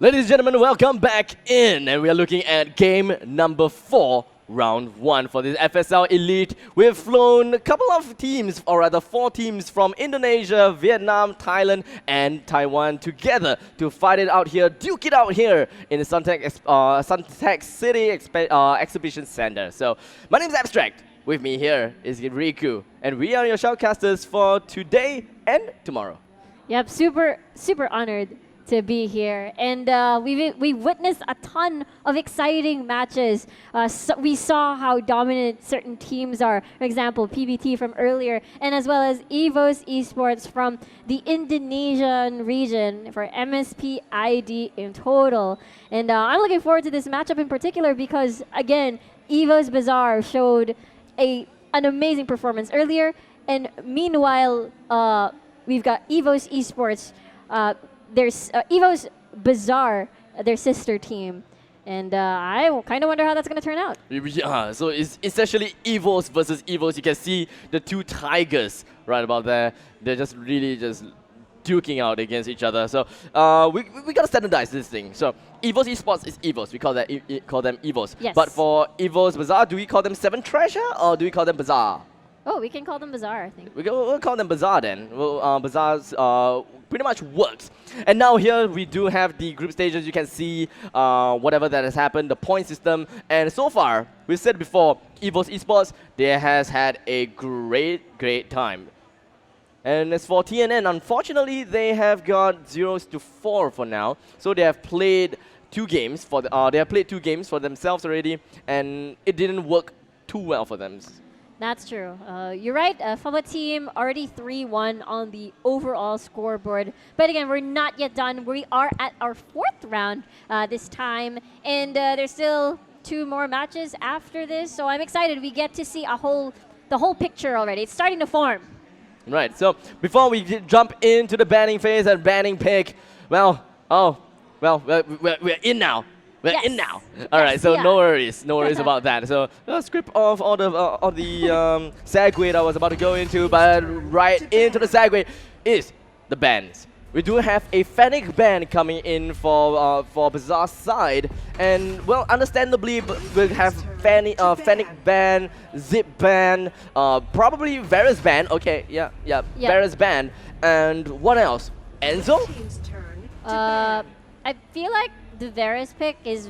Ladies and gentlemen, welcome back in, and we are looking at game number 4, round 1 for this FSL Elite. We've flown a couple of teams, or rather 4 teams from Indonesia, Vietnam, Thailand, and Taiwan together to fight it out here, duke it out here in the Suntec City Exhibition Center. So, my name is Abstract. With me here is Riku, and we are your shoutcasters for today and tomorrow. Yep, super honored to be here, and we've witnessed a ton of exciting matches. So we saw how dominant certain teams are. For example, PBT from earlier, and as well as EVOS Esports from the Indonesian region for MSP ID in total. And I'm looking forward to this matchup in particular because again, EVOSxBazaar showed an amazing performance earlier, and meanwhile we've got EVOS Esports. There's EVOSxBazaar, their sister team, and I kind of wonder how that's going to turn out. Yeah, so it's essentially EVOS versus EVOS. You can see the two tigers right about there. They're just really just duking out against each other. So we gotta standardize this thing. So EVOS Esports is EVOS. We call them EVOS. Yes. But for EVOSxBazaar, do we call them 7 Treasure or do we call them Bazaar? Oh, we can call them Bazaar, I think. We'll call them Bazaar then. Well, Bazaar's pretty much works. And now here we do have the group stages. You can see whatever that has happened, the point system. And so far, we said before, EVOS Esports, they has had a great time. And as for TNN, unfortunately, they have got 0-4 for now. So they have played 2 games for themselves already, and it didn't work too well for them. That's true. You're right. FOMA team already 3-1 on the overall scoreboard. But again, we're not yet done. We are at our 4th round this time. And there's still 2 more matches after this. So I'm excited. We get to see the whole picture already. It's starting to form. Right. So before we jump into the banning phase and banning pick, we're in now. We're in now. All right, so no worries about that. So script of all the segue that I was about to go into, but right into the segue is the bans. We do have a Fennec ban coming in for Bazaar's side, and well, understandably, we'll have Fennec ban, Zip ban, probably Varus ban. Okay, yeah, Varus ban, and what else? Enzo? I feel like the Varus pick is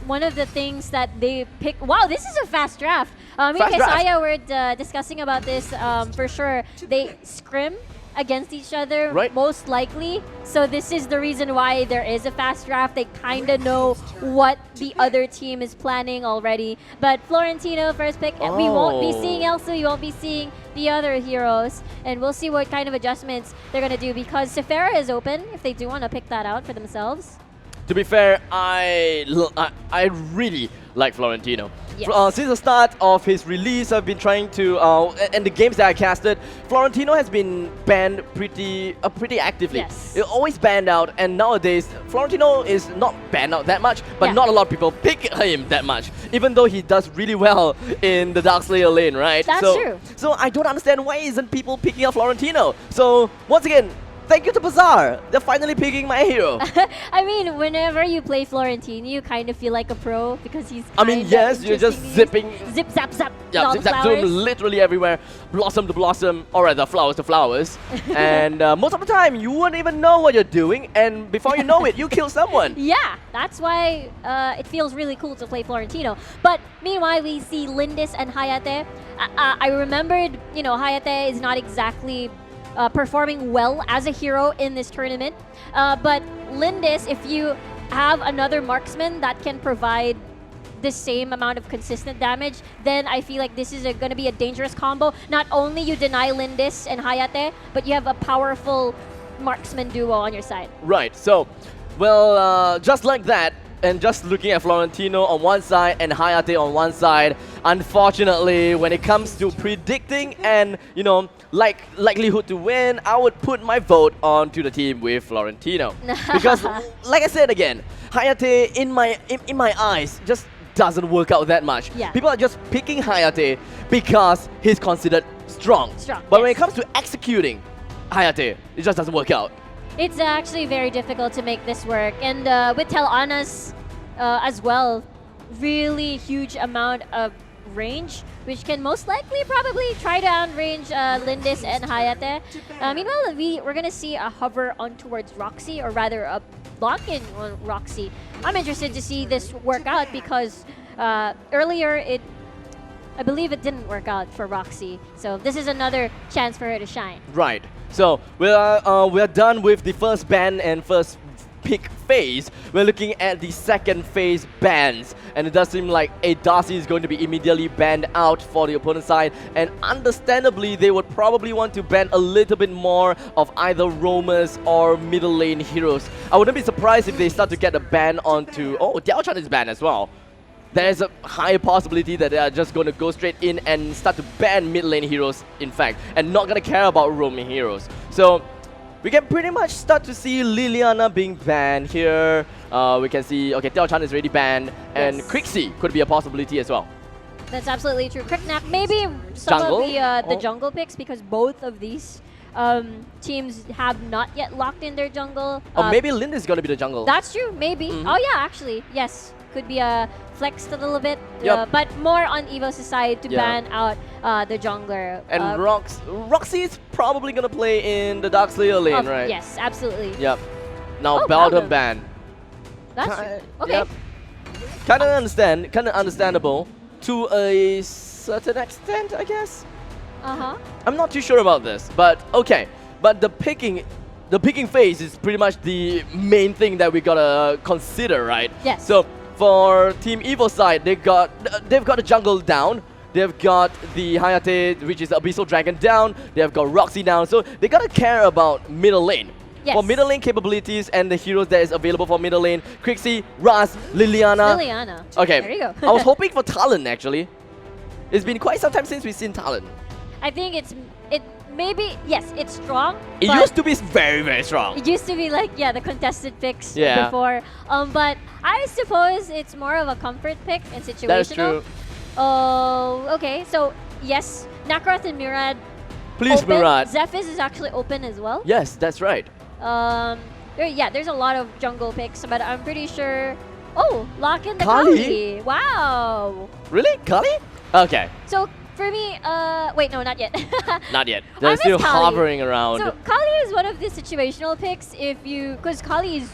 one of the things that they pick. Wow, this is a fast draft. Me and Kesaya were discussing about this for sure. They scrim against each other, right, most likely. So this is the reason why there is a fast draft. They kind of know what the other team is planning already. But Florentino first pick, we won't be seeing Elsa, we won't be seeing the other heroes. And we'll see what kind of adjustments they're going to do because Sephara is open if they do want to pick that out for themselves. To be fair, I really like Florentino. Yes. Since the start of his release, I've been trying to, and the games that I casted, Florentino has been banned pretty actively. Yes. It always banned out, and nowadays, Florentino is not banned out that much, but not a lot of people pick him that much, even though he does really well in the Darkslayer lane, right? That's true. So I don't understand why isn't people picking up Florentino. So once again, thank you to Bazaar. They're finally picking my hero. I mean, whenever you play Florentino, you kind of feel like a pro because he's. I mean, yes, you're just zipping. Zip, zap, zap. Yeah, zip, zap, zoom, literally everywhere. Blossom to blossom, or rather, flowers to flowers. And most of the time, you won't even know what you're doing, and before you know it, you kill someone. Yeah, that's why it feels really cool to play Florentino. But meanwhile, we see Lindis and Hayate. I remembered, Hayate is not exactly performing well as a hero in this tournament. But Lindis, if you have another marksman that can provide the same amount of consistent damage, then I feel like this is going to be a dangerous combo. Not only you deny Lindis and Hayate, but you have a powerful marksman duo on your side. Right, so, well, just like that, and just looking at Florentino on one side and Hayate on one side, unfortunately, when it comes to predicting and, likelihood to win, I would put my vote onto the team with Florentino. Because, like I said again, Hayate, in my eyes, just doesn't work out that much. Yeah. People are just picking Hayate because he's considered strong. But when it comes to executing Hayate, it just doesn't work out. It's actually very difficult to make this work. And with Tel-Anas as well, really huge amount of range, which can most likely probably try to outrange Lindis and Hayate. Meanwhile, we're going to see a hover on towards Roxy, or rather a lock-in on Roxy. I'm interested to see this work out because earlier I believe it didn't work out for Roxy. So this is another chance for her to shine. Right. So we're done with the first ban and first pick phase. We're looking at the second phase bans, and it does seem like a Darcy is going to be immediately banned out for the opponent side, and understandably they would probably want to ban a little bit more of either roamers or middle lane heroes. I wouldn't be surprised if they start to get a ban onto... Oh, Diao-chan is banned as well. There's a high possibility that they are just going to go straight in and start to ban mid lane heroes, in fact, and not going to care about roaming heroes. So we can pretty much start to see Liliana being banned here. We can see, okay, Diao-chan is already banned, and Yes. Crixie could be a possibility as well. That's absolutely true. Cricknack, maybe some Jungle? of the Oh. jungle picks, because both of these teams have not yet locked in their jungle. Or maybe Lind is going to be the jungle. That's true, maybe. Mhm. Oh yeah, actually, yes. Could be flexed a little bit, Yep. but more on EVO's side to Yeah. ban out the jungler. And Roxy is probably going to play in the Dark Slayer lane, right? Yes, absolutely. Yep. Now Oh, Baldom Baldom. ban. That's true. Okay. Yep. Kind of understandable to a certain extent, I guess. Uh-huh. I'm not too sure about this, but okay. But the picking phase is pretty much the main thing that we gotta consider, right? Yes. So for Team Evo side, they've got the jungle down. They've got the Hayate, which is Abyssal Dragon, down. They've got Roxy down. So they gotta care about middle lane. Yes. For middle lane capabilities and the heroes that is available for middle lane, Crixie, Raz, Liliana. Liliana. Okay. There you go. I was hoping for Talon actually. It's been quite some time since we've seen Talon. I think maybe, yes, it's strong. It but used to be very, very strong. it used to be like, yeah, the contested picks Yeah. before. But I suppose it's more of a comfort pick and situational. That is true. Oh, okay. So, yes, Nakaroth and Murad Please, open. Murad. Zephyrs is actually open as well. Yes, that's right. There's a lot of jungle picks, but I'm pretty sure... Oh, lock in the Kali? Kali. Wow. Really? Kali? Okay. So, for me, wait, no, not yet. Not yet. I They're miss still Kali. hovering around. So Kali is one of the situational picks because Kali is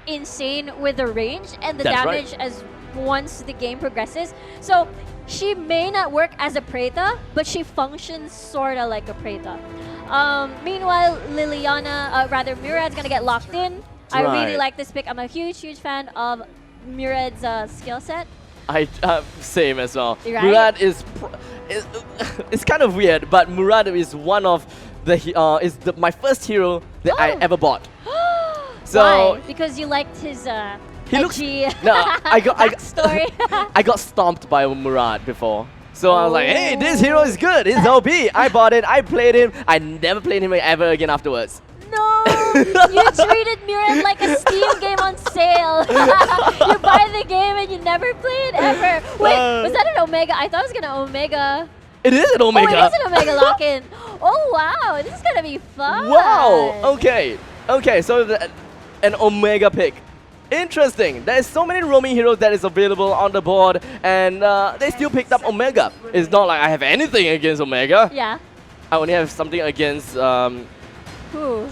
insane with the range and the That's right. damage as once the game progresses. So she may not work as a Preta, but she functions sorta like a Preta. Meanwhile, Murad's gonna get locked in. I really Right. like this pick. I'm a huge fan of Murad's skill set. Same as well. Right? Murad it's kind of weird, but Murad is one of my first hero that I Oh. ever bought. So Why? Because you liked his he looks edgy no, I backstory. I got stomped by Murad before. So I was like, hey, this Oh. hero is good. It's OP. I bought it. I played him. I never played him ever again afterwards. No! You treated Murad like a Steam game on sale. You buy the game and you never play it ever. Wait, was that an Omega? I thought it was gonna Omega. It is an Oh, Omega. it is an Omega lock-in. Oh wow, this is gonna be fun. Wow. Okay. So an Omega pick. Interesting. There's so many roaming heroes that is available on the board, and they still picked up Omega. It's not like I have anything against Omega. Yeah. I only have something against Who?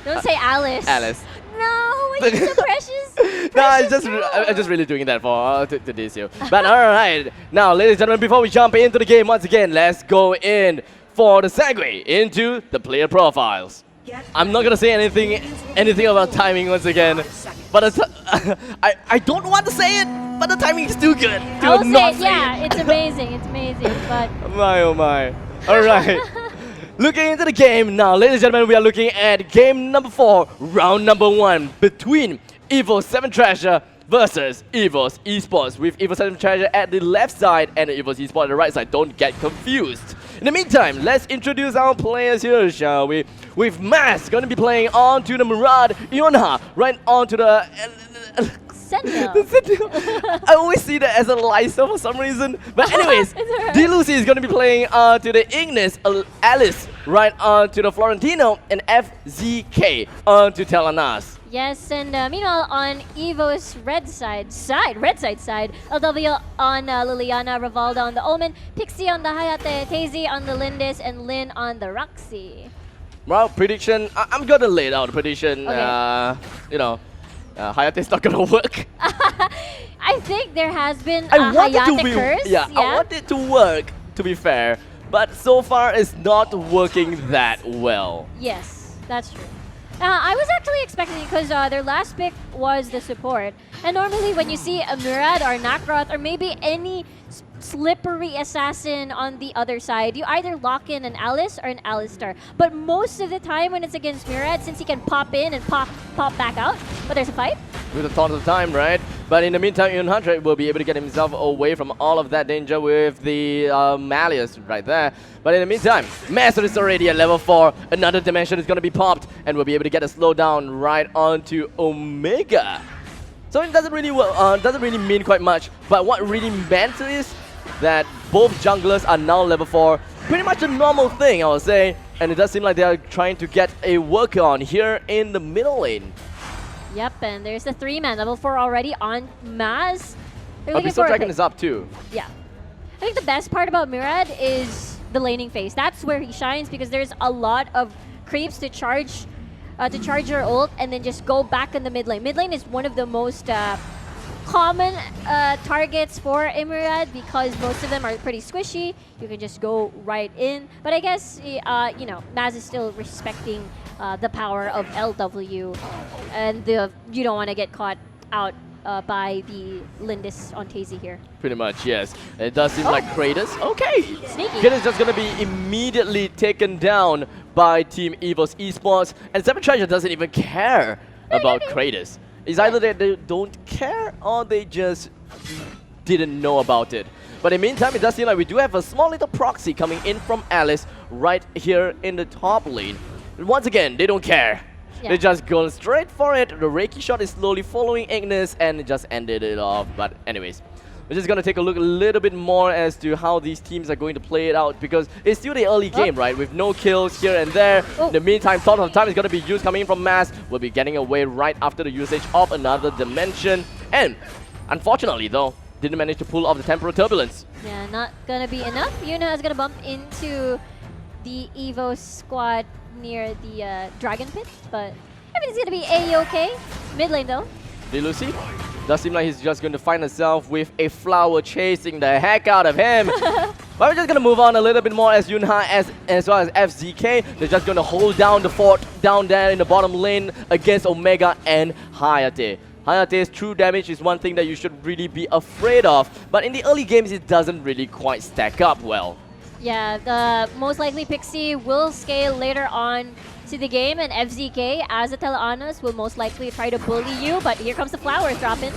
Don't say Alice. Alice. No, she's so precious. No, Precious I'm just really doing that for to this year. But all right, now, ladies and gentlemen, before we jump into the game once again, let's go in for the segue into the player profiles. I'm not gonna say anything about timing once again, but I don't want to say it, but the timing is still good. Do I will not say, say yeah, it. it's amazing, but My oh my. All right. Looking into the game now, ladies and gentlemen, we are looking at game number 4, round number 1, between EVOS7Treasure versus EVOS Esports, with EVOS7Treasure at the left side and EVOS Esports at the right side. Don't get confused. In the meantime, let's introduce our players here, shall we? With Mas going to be playing onto the Murad, Yonha right onto the Sentinel. The Sentinel. I always see that as a Lysa for some reason. But anyways, It's alright. D-Lucy is going to be playing to the Ignis, Alice right on to the Florentino, and FZK on to Telenas. Yes, and meanwhile on EVOS red side, LW on Liliana, Rivalda on the Omen, Pixie on the Hayate, Tazy on the Lindis, and Lin on the Roxy. Well, prediction, I'm going to lay out the prediction. Okay. You know, Hayate's not going to work. I think there has been a I want it to Hayate be, curse. yeah, I want it to work, to be fair. But so far, it's not working that well. Yes, that's true. I was actually expecting because their last pick was the support. And normally when you see a Murad or Nakroth or maybe any slippery assassin on the other side, you either lock in an Alice or an Alistar. But most of the time when it's against Murad, since he can pop in and pop back out, but there's a fight. With a ton of time, right? But in the meantime, Yunhundred will be able to get himself away from all of that danger with the Malleus right there. But in the meantime, Master is already at level 4. Another dimension is going to be popped, and we'll be able to get a slowdown right onto Omega. So it doesn't really mean quite much. But what really meant is that both junglers are now level 4. Pretty much a normal thing, I would say. And it does seem like they are trying to get a work on here in the middle lane. Yep, and there's the 3-man, level 4 already on Maz. They're looking Abyssal for a Dragon pick. is up too. Yeah. I think the best part about Murad is the laning phase. That's where he shines because there's a lot of creeps to charge your ult and then just go back in the mid lane. Mid lane is one of the most common targets for Murad because most of them are pretty squishy. You can just go right in. But I guess, you know, Maz is still respecting the power of LW and you don't want to get caught out by the Lindis on Tazy here. Pretty much, yes. It does seem like Kratos. Okay. Sneaky. Kratos just going to be immediately taken down by Team EVOS Esports. And Seven Treasure doesn't even care about Kratos. It's either that they don't care or they just didn't know about it. But in the meantime, it does seem like we do have a small little proxy coming in from Alice right here in the top lane. Once again, they don't care. Yeah. They're just going straight for it. The Reiki shot is slowly following Ignis and it just ended it off. But anyways, we're just going to take a look a little bit more as to how these teams are going to play it out because it's still the early game, right? With no kills here and there. In the meantime, Thought of Time is going to be used coming in from Mass. We'll be getting away right after the usage of another dimension. And unfortunately, though, didn't manage to pull off the Temporal Turbulence. Yeah, not gonna be enough. Yuna is gonna bump into the EVO squad near the Dragon Pit, but everything's gonna be A-okay. Mid lane though. D-Lucy does seem like he's just going to find himself with a flower chasing the heck out of him. But we're just going to move on a little bit more as Yunha as well as FZK. They're just going to hold down the fort down there in the bottom lane against Omega and Hayate. Hayate's true damage is one thing that you should really be afraid of. But in the early games, it doesn't really quite stack up well. Yeah, the most likely Pixie will scale later on to the game, and FZK as a Teleanos will most likely try to bully you, but here comes the flowers dropping.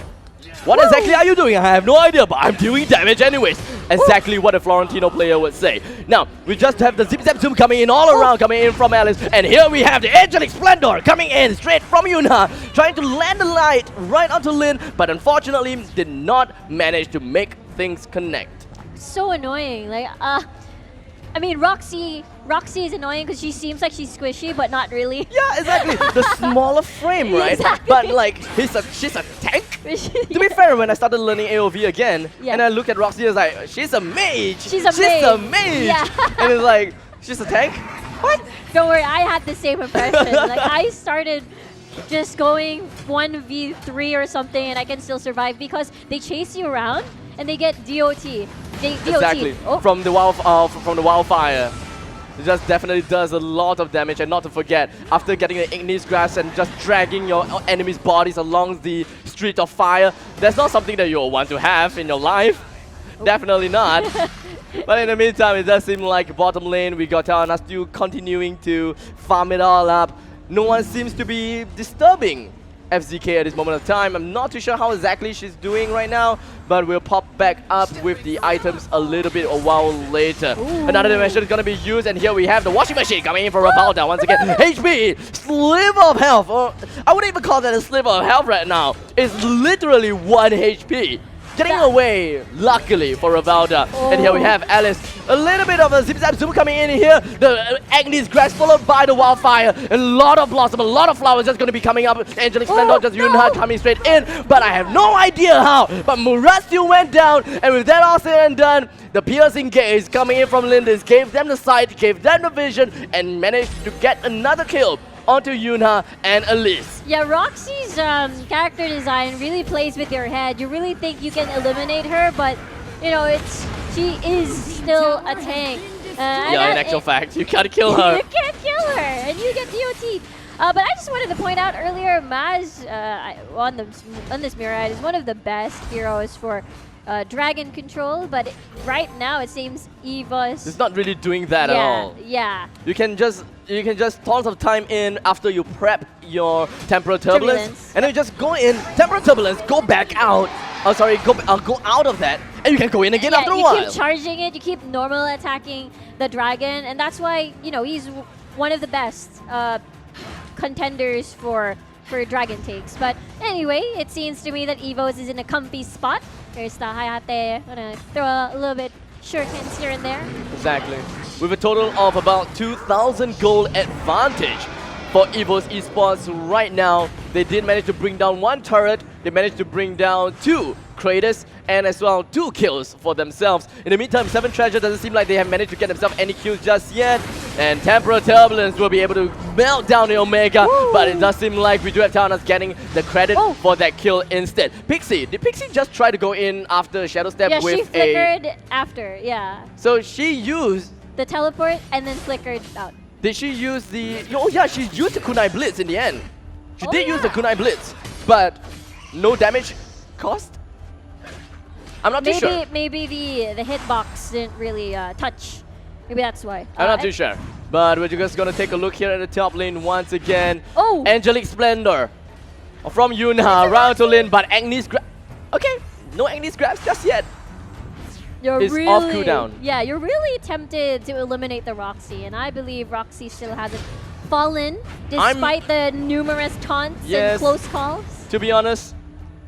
What exactly are you doing? I have no idea, but I'm doing damage anyways. Exactly what a Florentino player would say. Now, we just have the Zip Zap Zoom coming in all around, coming in from Alice. And here we have the Angelic Splendor coming in straight from Yuna, trying to land the light right onto Lin, but unfortunately did not manage to make things connect. So annoying. Like, I mean, Roxy is annoying because she seems like she's squishy, but not really. Yeah, exactly. The smaller frame, right? Exactly. But like, she's a tank. To be fair, when I started learning AoV again, and I look at Roxy, it's like, she's a mage. She's a mage. Yeah. And it's like, she's a tank? What? Don't worry, I had the same impression. Like, I started just going 1v3 or something, and I can still survive because they chase you around and they get DOT. Exactly. Oh. From the wildfire. It just definitely does a lot of damage, and not to forget, after getting the Ignis Grass and just dragging your enemies' bodies along the street of fire, that's not something that you'll want to have in your life. Definitely not. But in the meantime, it does seem like bottom lane, we got Talana still continuing to farm it all up. No one seems to be disturbing FZK at this moment of time. I'm not too sure how exactly she's doing right now, but we'll pop back up with the items a little bit a while later. Ooh. Another dimension is going to be used, and here we have the washing machine coming in for Ravalda once again. HP, sliver of health. I wouldn't even call that a sliver of health right now. It's literally 1 HP. Getting away, luckily, for Ravalda. And here we have Alice. A little bit of a zip-zap zoom coming in here. The Agnes grass followed by the wildfire. A lot of blossom, a lot of flowers just going to be coming up. Angelic Splendor just Yunha coming straight in. But I have no idea how. But Murat still went down. And with that all said and done, the piercing gaze coming in from Lindis gave them the sight, gave them the vision, and managed to get another kill onto Yunha and Elise. Yeah, Roxy's character design really plays with your head. You really think you can eliminate her, but you know, she is still a tank. Yeah, in actual fact, you gotta kill her. You can't kill her, and you get DOT. But I just wanted to point out earlier, Maz on this Mirror is one of the best heroes for dragon control, but right now it seems EVOS. It's not really doing that at all. Yeah. You can just tons of time in after you prep your temporal turbulence, and then you just go in temporal turbulence, go back out. Oh, sorry, go out of that, and you can go in again after a while. You keep charging it, you keep normal attacking the dragon, and that's why he's one of the best contenders for dragon takes. But anyway, it seems to me that EVOS is in a comfy spot. There's the Hayate, gonna throw a little bit shurikens here and there. Exactly. With a total of about 2,000 gold advantage for EVOS Esports right now. They did manage to bring down 1 turret. They managed to bring down 2 Kratos, and as well 2 kills for themselves. In the meantime, 7 Treasure doesn't seem like they have managed to get themselves any kills just yet. And Temporal Turbulence will be able to melt down the Omega. Woo! But it does seem like we do have Taunas getting the credit for that kill instead. Pixie, did Pixie just try to go in after Shadow Step with she flickered after, yeah. So she used the teleport and then flickered out. Did she use the... Oh yeah, she used the Kunai Blitz in the end. She did use the Kunai Blitz, but no damage cost? I'm not too sure. Maybe the hitbox didn't really touch. Maybe that's why. I'm not too sure. But we're just going to take a look here at the top lane once again. Oh! Angelic Splendor from Yunha, round to lane, but Agnes grab... Okay, no Agnes grabs just yet. It's really off cooldown. Yeah, you're really tempted to eliminate the Roxy, and I believe Roxy still hasn't fallen despite the numerous taunts and close calls. To be honest,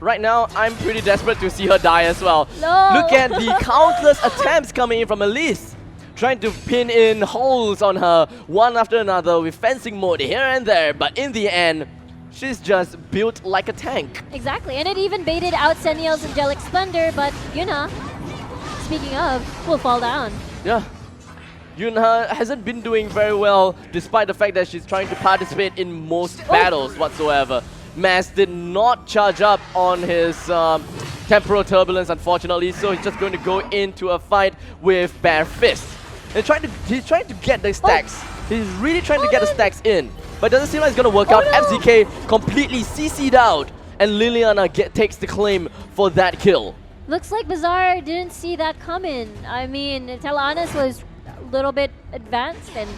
right now I'm pretty desperate to see her die as well. No. Look at the countless attempts coming in from Elise, trying to pin in holes on her one after another with fencing mode here and there, but in the end, she's just built like a tank. Exactly, and it even baited out Seniel's Angelic Splendor, but Yunha, speaking of, will fall down. Yeah. Yunha hasn't been doing very well despite the fact that she's trying to participate in most battles whatsoever. Maz did not charge up on his temporal turbulence, unfortunately, so he's just going to go into a fight with bare fists. And he's trying to get the stacks. He's really trying to get the stacks in. But it doesn't seem like it's going to work out. FZK completely CC'd out, and Liliana takes the claim for that kill. Looks like Bazaar didn't see that coming. I mean, Telanas was a little bit advanced, and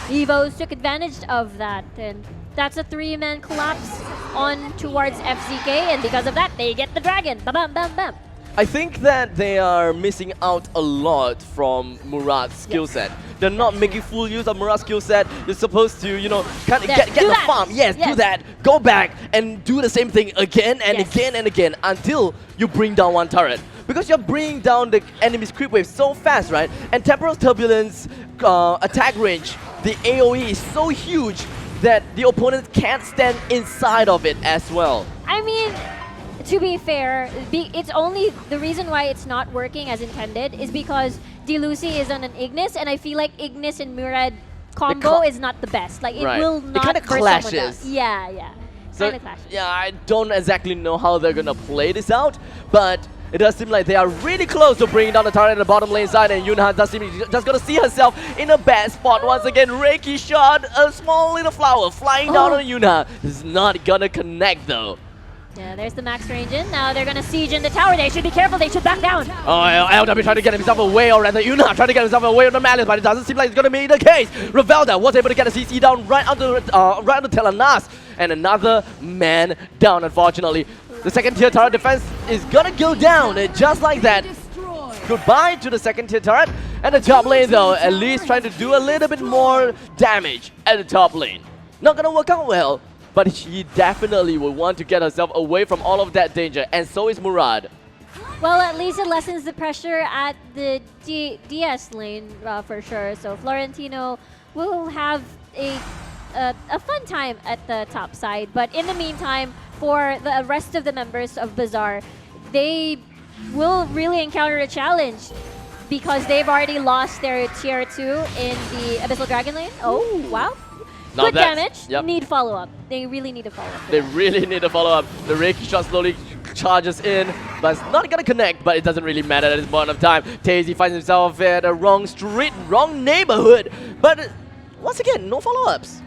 EVOS took advantage of that. And that's a 3-man collapse on towards FZK, and because of that, they get the dragon. Bam, bam, bam. I think that they are missing out a lot from Murat's skill set. They're not making full use of Murat's skill set. You're supposed to, kind of get the farm. Yes, do that. Go back and do the same thing again and again and again until you bring down 1 turret. Because you're bringing down the enemy's creep wave so fast, right? And Temporal Turbulence attack range, the AoE is so huge that the opponent can't stand inside of it as well. I mean, to be fair, it's only the reason why it's not working as intended is because Dilusi is on an Ignis, and I feel like Ignis and Murad combo is not the best. Like, it will not. It kind of clashes. Yeah. So, yeah, I don't exactly know how they're gonna play this out, but it does seem like they are really close to bringing down the turret in the bottom lane side, and Yunha does seem just gonna see herself in a bad spot once again. Reiki shot, a small little flower flying down on Yunha. Is not gonna connect though. Yeah, there's the max range in. Now they're gonna siege in the tower. They should be careful. They should back down. Oh, LW trying to get himself away, or rather Yunha trying to get himself away from the Malice, but it doesn't seem like it's gonna be the case. Ravelda was able to get a CC down right onto Telanas. and another man down, unfortunately. The second tier turret defense is gonna go down, and just like that. Goodbye to the second tier turret. And the top lane though, at least trying to do a little bit more damage at the top lane. Not gonna work out well, but she definitely will want to get herself away from all of that danger, and so is Murad. Well, at least it lessens the pressure at the DS lane for sure. So Florentino will have a fun time at the top side. But in the meantime, for the rest of the members of Bazaar, they will really encounter a challenge because they've already lost their tier 2 in the Abyssal Dragon lane. Oh, wow. Now Good damage. Yep. Need follow-up. They really need a follow-up. They really need a follow-up. The Reiki shot slowly charges in, but it's not gonna connect, but it doesn't really matter at this point of time. Tazy finds himself at the wrong street, wrong neighborhood, but once again, no follow-ups.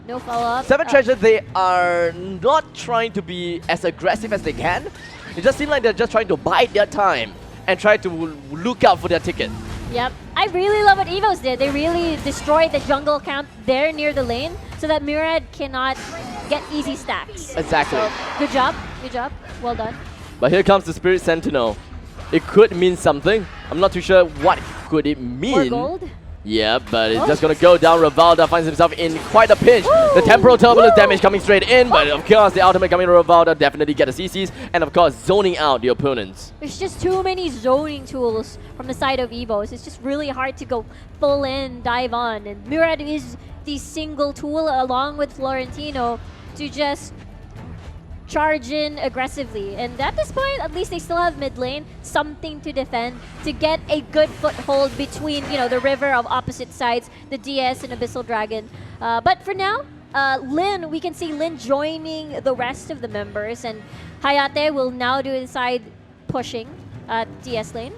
No follow-up. Seven Treasure, they are not trying to be as aggressive as they can. It just seems like they're just trying to bide their time and try to look out for their ticket. Yep. I really love what EVOS did. They really destroyed the jungle camp there near the lane so that Murad cannot get easy stacks. Exactly. So, good job. Good job. Well done. But here comes the Spirit Sentinel. It could mean something. I'm not too sure what could it mean. More gold? Yeah, but it's just gonna go down. Rivalda finds himself in quite a pinch. Woo! The temporal turbulence Woo! damage coming straight in, but of course the ultimate coming to Rivalda definitely get the CCs, and of course zoning out the opponents. There's just too many zoning tools from the side of EVOS. It's just really hard to go full in, dive on. And Murad is the single tool along with Florentino to just charge in aggressively. And at this point, at least they still have mid lane, something to defend, to get a good foothold between, you know, the river of opposite sides, the DS and Abyssal Dragon. But for now, Lin, we can see Lin joining the rest of the members, and Hayate will now do inside pushing at DS lane.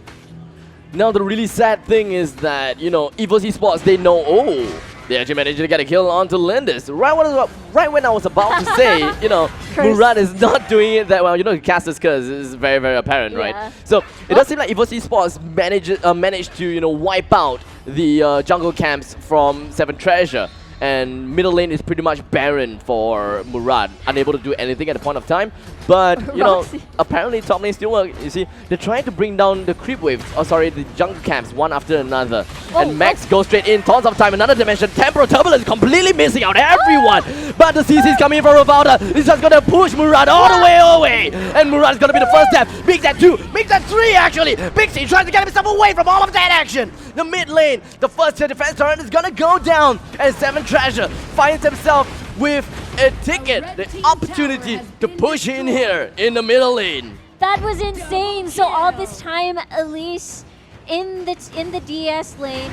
Now the really sad thing is that, you know, EVOS Esports, they know, oh, they actually managed to get a kill onto Lindis. Right when I was about to say, you know, Murad is not doing it that well. You know, the caster's curse is very, very apparent, right? So it does seem like EVOS Esports managed to, you know, wipe out the jungle camps from Seven Treasure. And middle lane is pretty much barren for Murad, unable to do anything at the point of time. But, you know, apparently top lane still work. You see, they're trying to bring down the creep waves, the jungle camps one after another. And Max goes straight in, tons of time, another dimension. Temporal Turbulence completely missing out everyone. But the CC is coming in from Rivalda. It's just gonna push Murad all the way away. And Murad's gonna be the first step. Big that 2, Big that 3 actually. Bixie tries to get himself away from all of that action. The mid lane, the first tier defense turret is gonna go down. And Seven Treasure finds himself with a ticket, the opportunity to push in here in the middle lane. That was insane. So all this time, Elise in the DS lane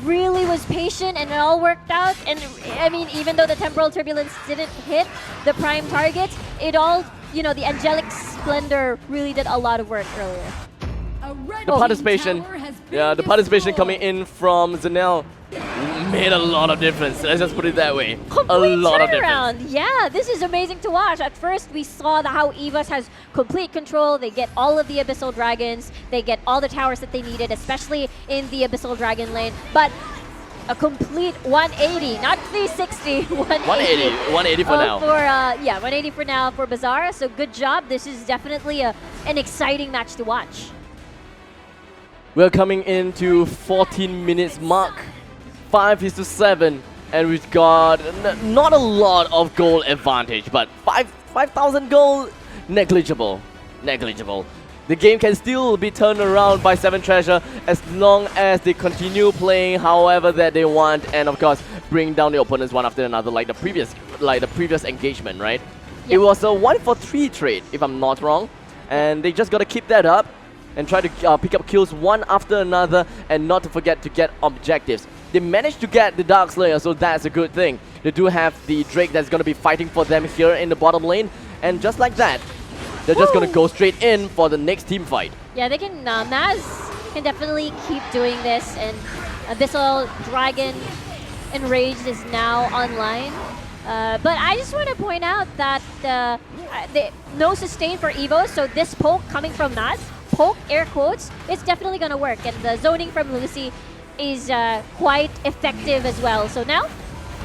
really was patient, and it all worked out. And I mean, even though the temporal turbulence didn't hit the prime target, it all, you know, the angelic splendor really did a lot of work earlier. The participation, the participation coming in from Zanel made a lot of difference. Let's just put it that way. Complete a lot of turnaround. difference. Yeah, this is amazing to watch. At first, we saw how EVOS has complete control. They get all of the Abyssal Dragons. They get all the towers that they needed, especially in the Abyssal Dragon lane. But a complete 180, not 360, 180. 180 for now. 180 for now for Bazaar. So good job. This is definitely an exciting match to watch. We're coming into 14 minutes mark. 5-7, and we've got not a lot of goal advantage, but 5,000 gold, negligible. The game can still be turned around by Seven Treasure as long as they continue playing however that they want, and of course bring down the opponents one after another, like the previous engagement, right? It was a 1-for-3 trade, if I'm not wrong, and they just gotta keep that up and try to pick up kills one after another, and not to forget to get objectives. They managed to get the Dark Slayer, so that's a good thing. They do have the Drake that's going to be fighting for them here in the bottom lane, and just like that, they're just going to go straight in for the next team fight. Yeah, they can, Maz can definitely keep doing this, and Abyssal Dragon Enraged is now online. But I just want to point out that no sustain for EVOS, so this poke coming from Maz, poke, air quotes, it's definitely going to work, and the zoning from Lucy is quite effective as well. So now,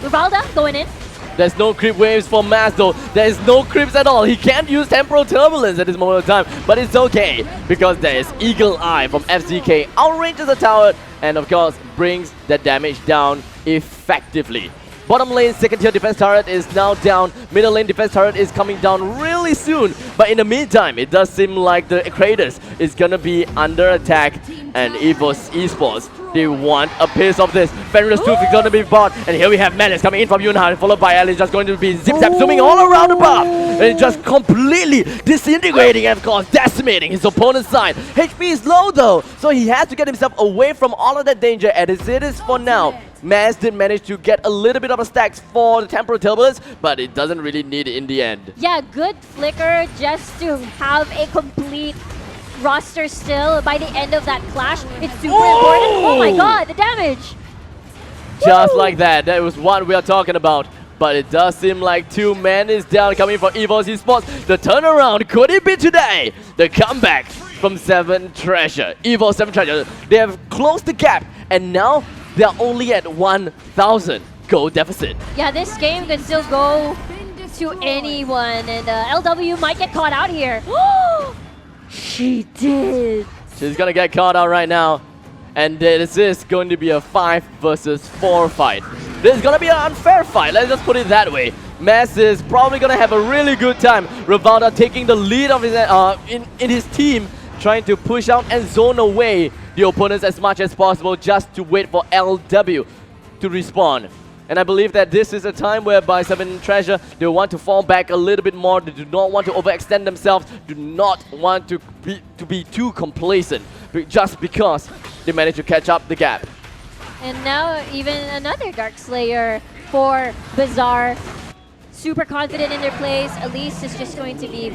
Rivalda going in. There's no creep waves for Maz though. There's no creeps at all. He can't use temporal turbulence at this moment of time, but it's okay because there is Eagle Eye from FZK, outranges the tower, and of course brings the damage down effectively. Bottom lane second tier defense turret is now down. Middle lane defense turret is coming down really soon. But in the meantime, it does seem like the Kratos is gonna be under attack. And EVOS Esports, they want a piece of this. Fenrir's Tooth is gonna be bought. And here we have Menace coming in from Yunhan, followed by Ali, just going to be zip-zap zooming all around the path. And just completely disintegrating and of course decimating his opponent's side. HP is low though, so he has to get himself away from all of that danger. And as it is for now, Maz did manage to get a little bit of a stacks for the temporal turbulence, but it doesn't really need it in the end. Yeah, good flicker just to have a complete roster still by the end of that clash. It's super important. Oh my god, the damage! Just like that, that was what we are talking about. But it does seem like 2 men is down coming from EVOS Esports. The turnaround, could it be today? The comeback from 7 Treasure. EVOS 7 Treasure, they have closed the gap and now they are only at 1,000 gold deficit. Yeah, this game could still go to anyone, and LW might get caught out here. She did. She's gonna get caught out right now. And this is going to be a 5 versus 4 fight. This is gonna be an unfair fight, let's just put it that way. Maz is probably gonna have a really good time. Rivalda taking the lead of his in his team, trying to push out and zone away the opponents as much as possible just to wait for LW to respawn. And I believe that this is a time whereby 7 Treasure, they want to fall back a little bit more. They do not want to overextend themselves, do not want to be too complacent just because they managed to catch up the gap. And now even another Dark Slayer for Bazaar. Super confident in their plays. Elise is just going to be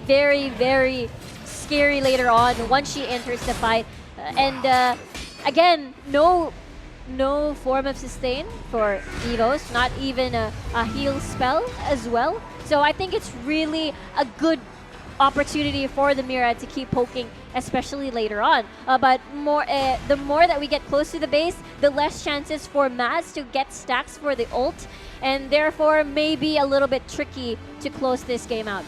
very, very scary later on once she enters the fight. And again, no form of sustain for EVOS, not even a heal spell as well. So I think it's really a good opportunity for the Mira to keep poking, especially later on. But the more that we get close to the base, the less chances for Maz to get stacks for the ult, and therefore maybe a little bit tricky to close this game out.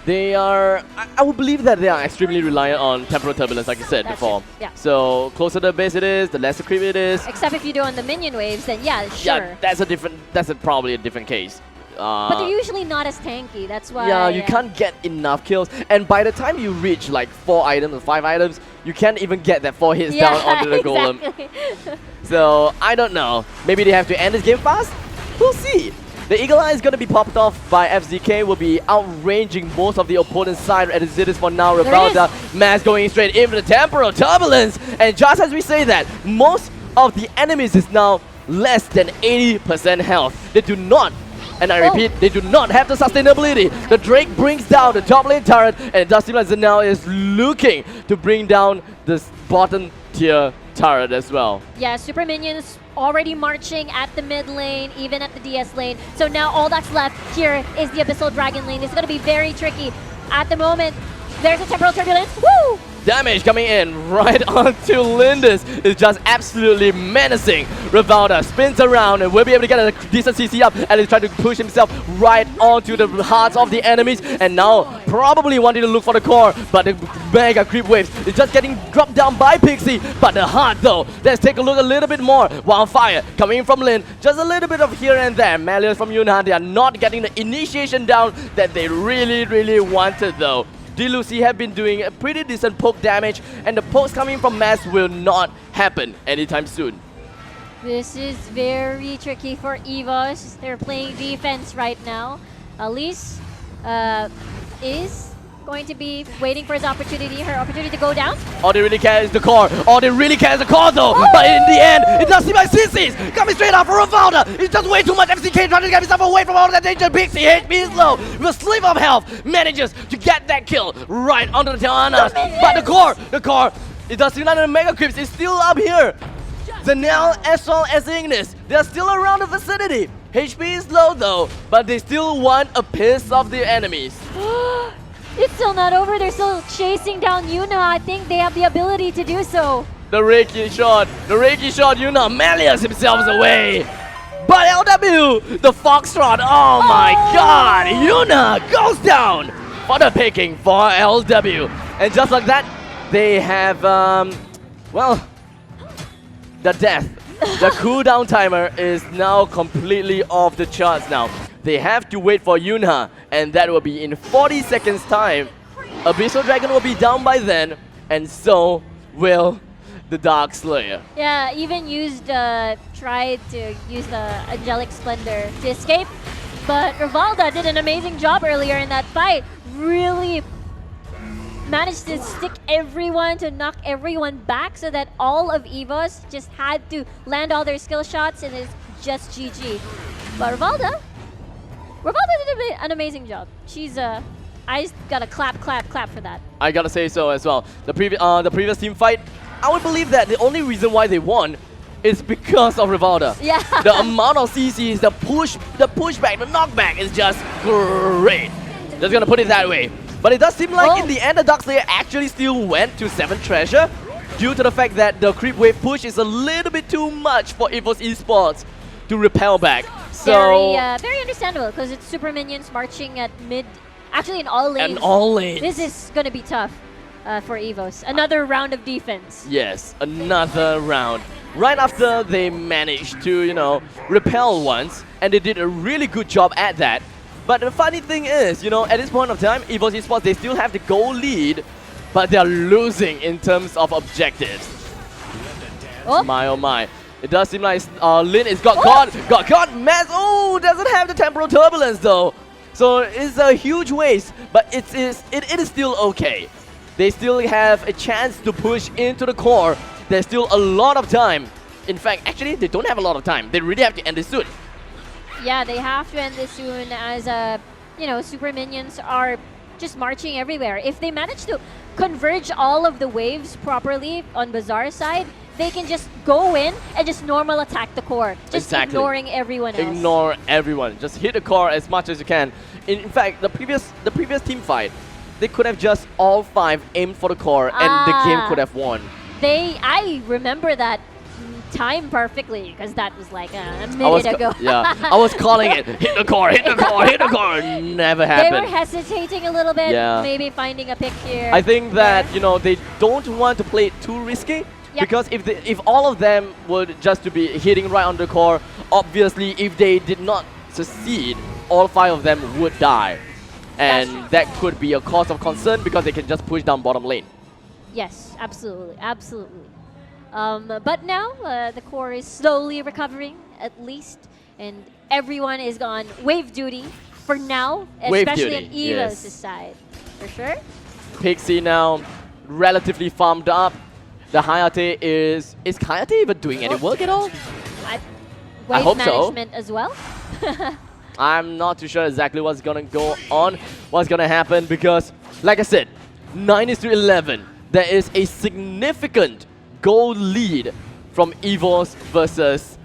They are, I would believe that they are extremely reliant on temporal turbulence, like you said before. Yeah. So closer to the base it is, the less creep it is. Except if you do on the minion waves, then yeah, sure. Yeah, that's probably a different case. But they're usually not as tanky, that's why. Yeah, you can't get enough kills. And by the time you reach like 4 items or 5 items, you can't even get that 4 hits down onto the golem. So, I don't know. Maybe they have to end this game fast? We'll see. The Eagle Eye is going to be popped off by FZK, will be outranging most of the opponent's side as it is for now. Rivalda, Maz going straight into the temporal turbulence. And just as we say that, most of the enemies is now less than 80% health. They do not, and I repeat, they do not have the sustainability. The Drake brings down the top lane turret, and it does seem like Zanel is looking to bring down this bottom tier turret as well. Yeah, super minions already marching at the mid lane, even at the DS lane. So now all that's left here is the Abyssal Dragon lane. It's going to be very tricky at the moment. There's a temporal turbulence. Woo! Damage coming in right onto Lindis is just absolutely menacing. Rivalda spins around and will be able to get a decent CC up, and he's trying to push himself right onto the hearts of the enemies, and now probably wanting to look for the core, but the mega creep waves is just getting dropped down by Pixie. But the heart though, let's take a look a little bit more. Wildfire coming in from Lin, just a little bit of here and there. Malius from Yunhan, they are not getting the initiation down that they really wanted though. Dilucy have been doing a pretty decent poke damage, and the pokes coming from Maz will not happen anytime soon. This is very tricky for EVOS. They're playing defense right now. Elise is going to be waiting for his opportunity, her opportunity to go down. All they really care is the core. All they really care is the core though. Oh! But in the end, it does seem like CC's coming straight out for Rivalda. It's just way too much. FCK trying to get himself away from all of that danger. Pixie HP is low. With a sliver of health, manages to get that kill right onto the Tianas. But the core, it does seem like the Mega Creeps is still up here. Zanel as well as Ignis, they're still around the vicinity. HP is low though, but they still want a piece of the enemies. It's still not over. They're still chasing down Yuna. I think they have the ability to do so. The Reiki shot, Yuna, Malius himself is away. But LW, the Foxtrot, oh my god, Yuna goes down for the picking for LW. And just like that, they have, well, the death. The cooldown timer is now completely off the charts now. They have to wait for Yuna, and that will be in 40 seconds time. Abyssal Dragon will be down by then, and so will the Dark Slayer. Yeah, even tried to use the Angelic Splendor to escape, but Rivalda did an amazing job earlier in that fight. Really managed to stick everyone, to knock everyone back so that all of EVOS just had to land all their skill shots and it's just GG. But Rivalda did an amazing job. She's I just gotta clap for that. I gotta say so as well. The previous team fight, I would believe that the only reason why they won is because of Rivalda. Yeah. The amount of CCs, the pushback, the knockback is just great. Just gonna put it that way. But it does seem like in the end, the Dark Slayer actually still went to 7 treasure due to the fact that the creep wave push is a little bit too much for EVOS Esports to repel back. So very understandable because it's super minions marching at mid, actually in all lanes. And all lanes. This is gonna be tough for EVOS. Another round of defense. Yes, another round. Right after they managed to, you know, repel once, and they did a really good job at that. But the funny thing is, you know, at this point of time, EVOS Esports, they still have the goal lead, but they're losing in terms of objectives. Oh my. It does seem like Lin is got caught. Maz, doesn't have the temporal turbulence though. So it's a huge waste, but it is still okay. They still have a chance to push into the core. There's still a lot of time. In fact, actually, they don't have a lot of time. They really have to end this soon. Yeah, they have to end this soon as, you know, super minions are just marching everywhere. If they manage to converge all of the waves properly on Bazaar side, they can just go in and just normal attack the core. Just ignoring everyone else. Ignore everyone. Just hit the core as much as you can. In fact, the previous team fight, they could have just all 5 aimed for the core and the game could have won. I remember that time perfectly because that was like a minute ago. Yeah, I was calling it. Hit the core, hit the core, hit the core. Never happened. They were hesitating a little bit, maybe finding a pick here. I think that, you know, they don't want to play it too risky. Because if all of them would just to be hitting right on the core, obviously if they did not succeed, all 5 of them would die. And that could be a cause of concern because they can just push down bottom lane. Yes, absolutely. But now the core is slowly recovering, at least, and everyone is on wave duty for now, especially on EVOS' side, for sure. Pixie now relatively farmed up. The Hayate is Hayate even doing any work at all? Wave hope management as well. I'm not too sure exactly what's gonna go on, what's gonna happen, because like I said, 9-11. There is a significant goal lead from EVOS versus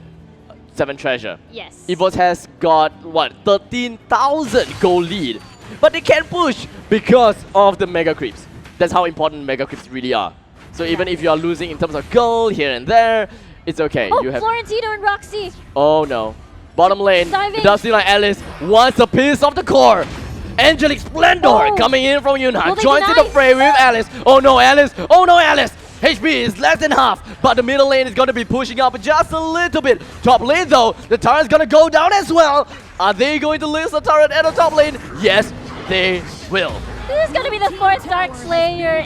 7 Treasure. Yes. EVOS has got, what, 13,000 goal lead. But they can't push because of the mega creeps. That's how important mega creeps really are. So even if you are losing in terms of gold here and there, it's okay. Oh, you have Florentino and Roxy. Oh no. Bottom lane, it does seem like Alice wants a piece of the core. Angelic Splendor coming in from Yuna. Joins in the fray with Alice. Oh no, Alice. Oh no, Alice. HP is less than half, but the middle lane is going to be pushing up just a little bit. Top lane though, the turret's going to go down as well. Are they going to lose the turret at the top lane? Yes, they will. This is going to be the 4th Dark Slayer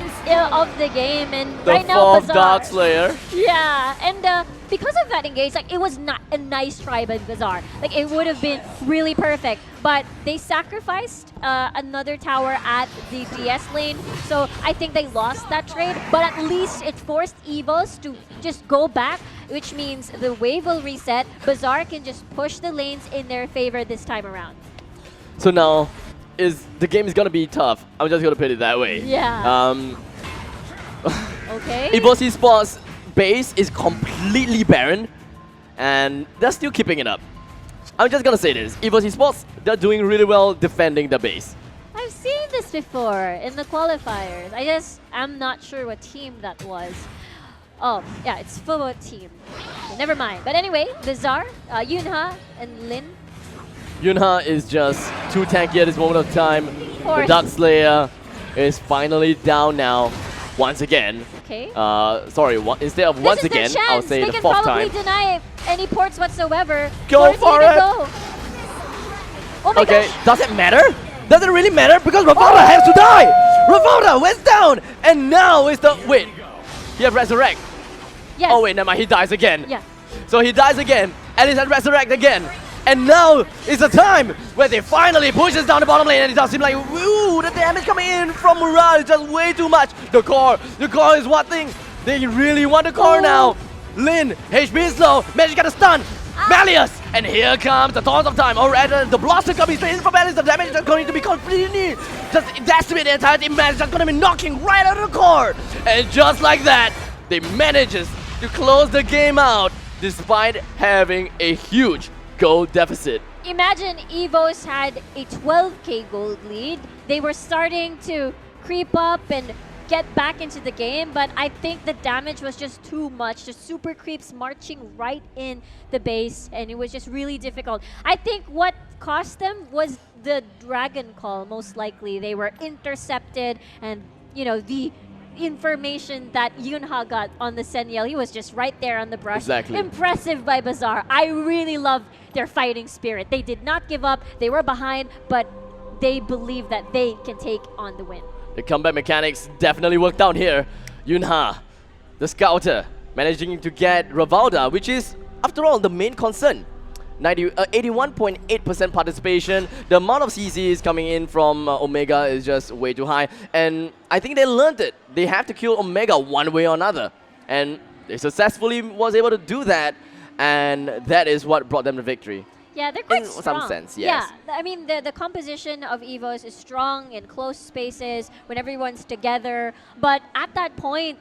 of the game, and right now The 4th Bazaar. Dark Slayer. Yeah, and because of that engage, like it was not a nice try by Bazaar. Like it would have been really perfect, but they sacrificed another tower at the DS lane, so I think they lost that trade. But at least it forced EVOS to just go back, which means the wave will reset. Bazaar can just push the lanes in their favor this time around. So now, the game is gonna be tough. I'm just gonna put it that way. Yeah. Okay. EVOS Esports base is completely barren, and they're still keeping it up. I'm just gonna say this: EVOS Esports, they're doing really well defending the base. I've seen this before in the qualifiers. I'm not sure what team that was. Oh, yeah, it's Fubo team. Okay, never mind. But anyway, Bizarre, Yunha, and Lin. Yunha is just too tanky at this moment of time. The course. Dark Slayer is finally down now, once again. Okay. Sorry, instead of once This is their again, chance. I'll say they the can fourth probably time. deny any ports whatsoever. Go for it. Go. Oh my Okay, gosh. does it matter? Does it really matter? Because Ravalda has to die! Ravalda went down! And now is the... Wait, he has Resurrect. Yes. Oh wait, never mind, he dies again. Yeah. So he dies again, and he's at Resurrect again. And now is the time where they finally pushes down the bottom lane, and it does seem like, woo, the damage coming in from Mural is just way too much. The core is one thing. They really want the core now. Lin, HP is low, Magic got a stun. Malleus, and here comes the Taunt of Time. Or rather, the Blossom coming straight in from Malleus. The damage is going to be completely just decimate the entire team. Malleus is going to be knocking right out of the core. And just like that, they manages to close the game out despite having a huge gold deficit. Imagine EVOS had a 12k gold lead. They were starting to creep up and get back into the game, but I think the damage was just too much. The super creeps marching right in the base, and it was just really difficult. I think what cost them was the Dragon Call, most likely. They were intercepted, and you know, the information that Yunha got on the Seniel, he was just right there on the brush. Exactly. Impressive by Bazaar. I really love their fighting spirit. They did not give up. They were behind, but they believe that they can take on the win. The combat mechanics definitely worked out here. Yunha, the scouter, managing to get Ravalda, which is, after all, the main concern. 81.8% participation. The amount of CCs coming in from Omega is just way too high. And I think they learned it. They have to kill Omega one way or another. And they successfully was able to do that. And that is what brought them the victory. Yeah, they're quite In strong. some sense, yes. Yeah, I mean, the composition of EVOS is strong in close spaces when everyone's together. But at that point,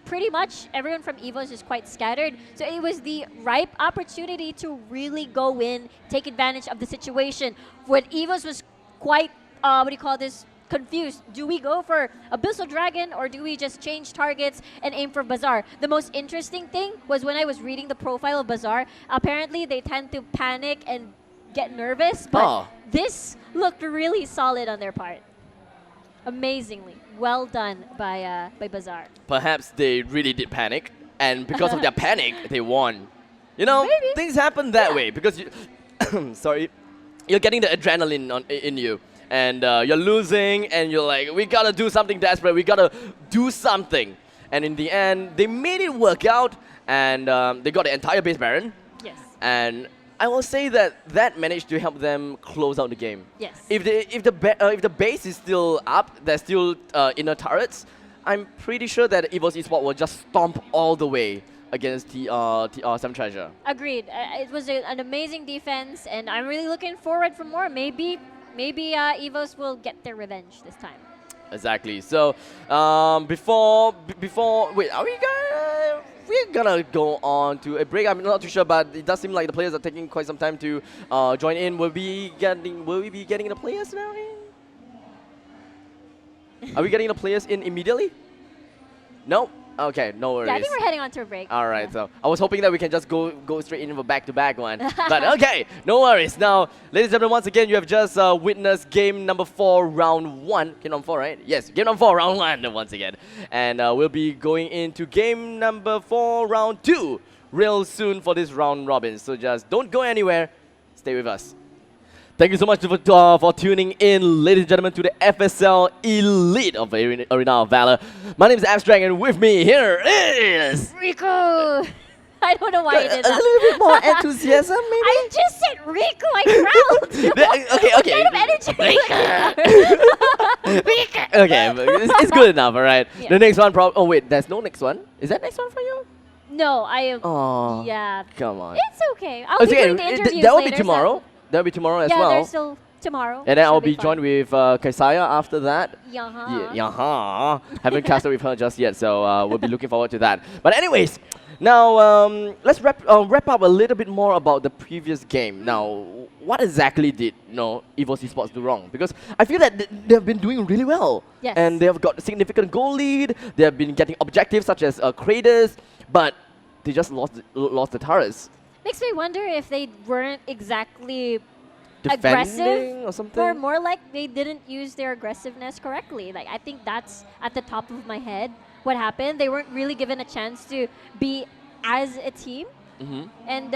pretty much everyone from EVOS is quite scattered. So it was the ripe opportunity to really go in, take advantage of the situation. When EVOS was quite, confused. Do we go for Abyssal Dragon or do we just change targets and aim for Bazaar? The most interesting thing was when I was reading the profile of Bazaar, apparently they tend to panic and get nervous, but this looked really solid on their part. Amazingly. Well done by Bazaar. Perhaps they really did panic, and because of their panic, they won. You know, Maybe. things happen that way because you, sorry, you're getting the adrenaline in you, and you're losing, and you're like, we gotta do something desperate. We gotta do something, and in the end, they made it work out, and they got the entire base Baron. Yes. And I will say that managed to help them close out the game. Yes. If the base is still up, there's still inner turrets, I'm pretty sure that EVOS Esports will just stomp all the way against the Sam Treasure. Agreed. It was an amazing defense, and I'm really looking forward for more. Maybe EVOS will get their revenge this time. Exactly. So before wait, are we gonna? We're gonna go on to a break. I'm not too sure, but it does seem like the players are taking quite some time to join in. Will we be getting the players now in? Are we getting the players in immediately? No? Okay, no worries. Yeah, I think we're heading on to a break. All right, so I was hoping that we can just go straight in for back-to-back one. But okay, no worries. Now, ladies and gentlemen, once again, you have just witnessed game number 4, round 1. Game number 4, right? Yes, game number 4, round 1 once again. And we'll be going into game number 4, round 2 real soon for this round robin. So just don't go anywhere. Stay with us. Thank you so much for tuning in, ladies and gentlemen, to the FSL Elite of Arena of Valor. My name is Abstract, and with me here is... Rico! I don't know why you did A that. little bit more enthusiasm, maybe? I just said Rico, I growled. Okay. What kind of energy? Okay, but it's good enough, alright. Yeah. The next one, oh wait, there's no next one? Is that next one for you? No, I am. Oh, Yeah. come on. It's okay. I'll be doing the interviews that will be later, tomorrow. so- That will be tomorrow as Yeah, well. they're still tomorrow. And then I'll Should be fun. joined with Kaisaya after that. Yeah. Yeah, haven't casted with her just yet, so we'll be looking forward to that. But anyways, now let's wrap up a little bit more about the previous game. Now, what exactly did EVOS Esports do wrong? Because I feel that they've been doing really well. Yes. And they have got a significant goal lead. They have been getting objectives such as craters, but they just lost the turrets. Makes me wonder if they weren't exactly Defending aggressive, or something? or more like they didn't use their aggressiveness correctly. Like I think that's at the top of my head what happened. They weren't really given a chance to be as a team, and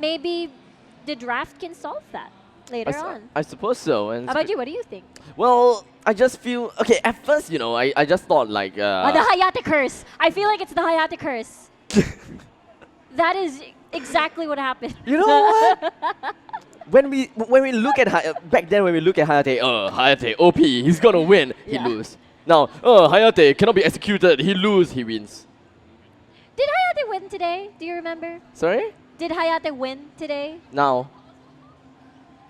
maybe the draft can solve that later on. I suppose so. And How about you? What do you think? well, I just feel okay. At first, I just thought like The Hayate curse. I feel like it's the Hayate curse. That is exactly what happened. You know what? when we look at back then when we look at Hayate, Hayate OP, he's gonna win. He Yeah. lose. Now, Hayate cannot be executed. He lose. He wins. Did Hayate win today? Do you remember? Sorry. Did Hayate win today? Now.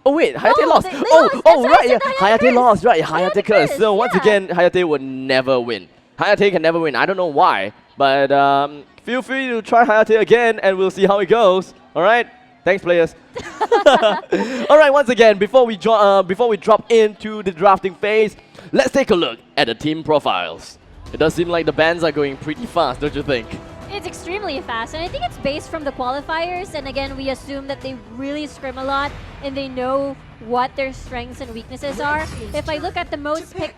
Oh wait, Hayate No, lost. they Oh, lost. That's why I right, yeah. said the Hayate Hayate curse. lost, right? Hayate Hayate curse. curse, So once yeah. again, Hayate would never win. Hayate can never win. I don't know why, but feel free to try Hayate again, and we'll see how it goes. All right. Thanks, players. All right. Once again, before we drop into the drafting phase, let's take a look at the team profiles. It does seem like the bands are going pretty fast, don't you think? It's extremely fast, and I think it's based from the qualifiers. And again, we assume that they really scrim a lot, and they know what their strengths and weaknesses are. If I look at the most picked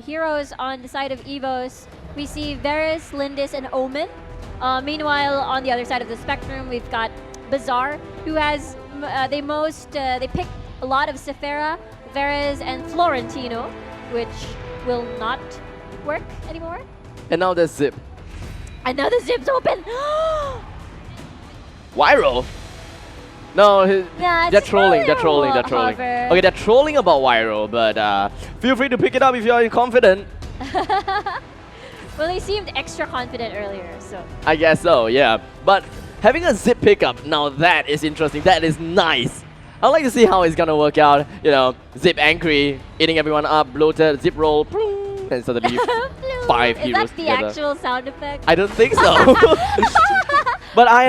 heroes on the side of EVOS, we see Varus, Lindis, and Omen. Meanwhile, on the other side of the spectrum, we've got Bazaar, who has they picked a lot of Sephira, Varus, and Florentino, which will not work anymore. And now there's Zip. And now the zip's open. Wyro? No, Nah, they're it's trolling, they're probably trolling, a they're trolling. hover. Okay, they're trolling about Wyro, but feel free to pick it up if you're confident. Well, they seemed extra confident earlier, so. I guess so, yeah. But having a Zip pickup, now that is interesting, that is nice. I'd like to see how it's gonna work out. Zip angry, eating everyone up, bloated, Zip roll, and suddenly 5 Is heroes that the together. actual sound effect? I don't think so. But I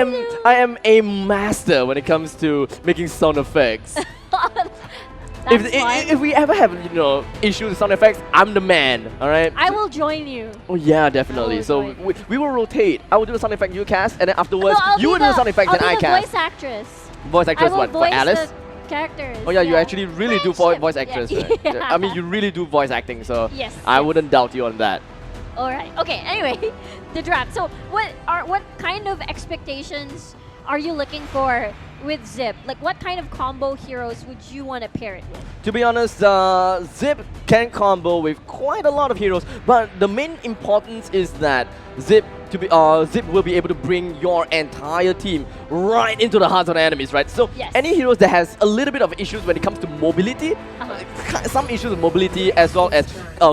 am a master when it comes to making sound effects. That's fun. If we ever have issues with sound effects, I'm the man. All right. I will join you. Oh yeah, definitely. will So join. we will rotate. I will do the sound effect you cast, and then afterwards No, I'll you be will do the sound effect I'll that I be the cast. voice actress. Voice I actress will what? For voice Alice? the characters. Oh yeah, you actually really do voice Friendship. actress. Yeah. Right? Yeah. I mean, you really do voice acting, so Yes, I yes. wouldn't doubt you on that. All right. Okay. Anyway, the draft. So, what kind of expectations are you looking for with Zip? Like, what kind of combo heroes would you want to pair it with? To be honest, Zip can combo with quite a lot of heroes, but the main importance is that Zip will be able to bring your entire team right into the hearts of the enemies, right? So Yes. any heroes that has a little bit of issues when it comes to mobility, some issues with mobility as well as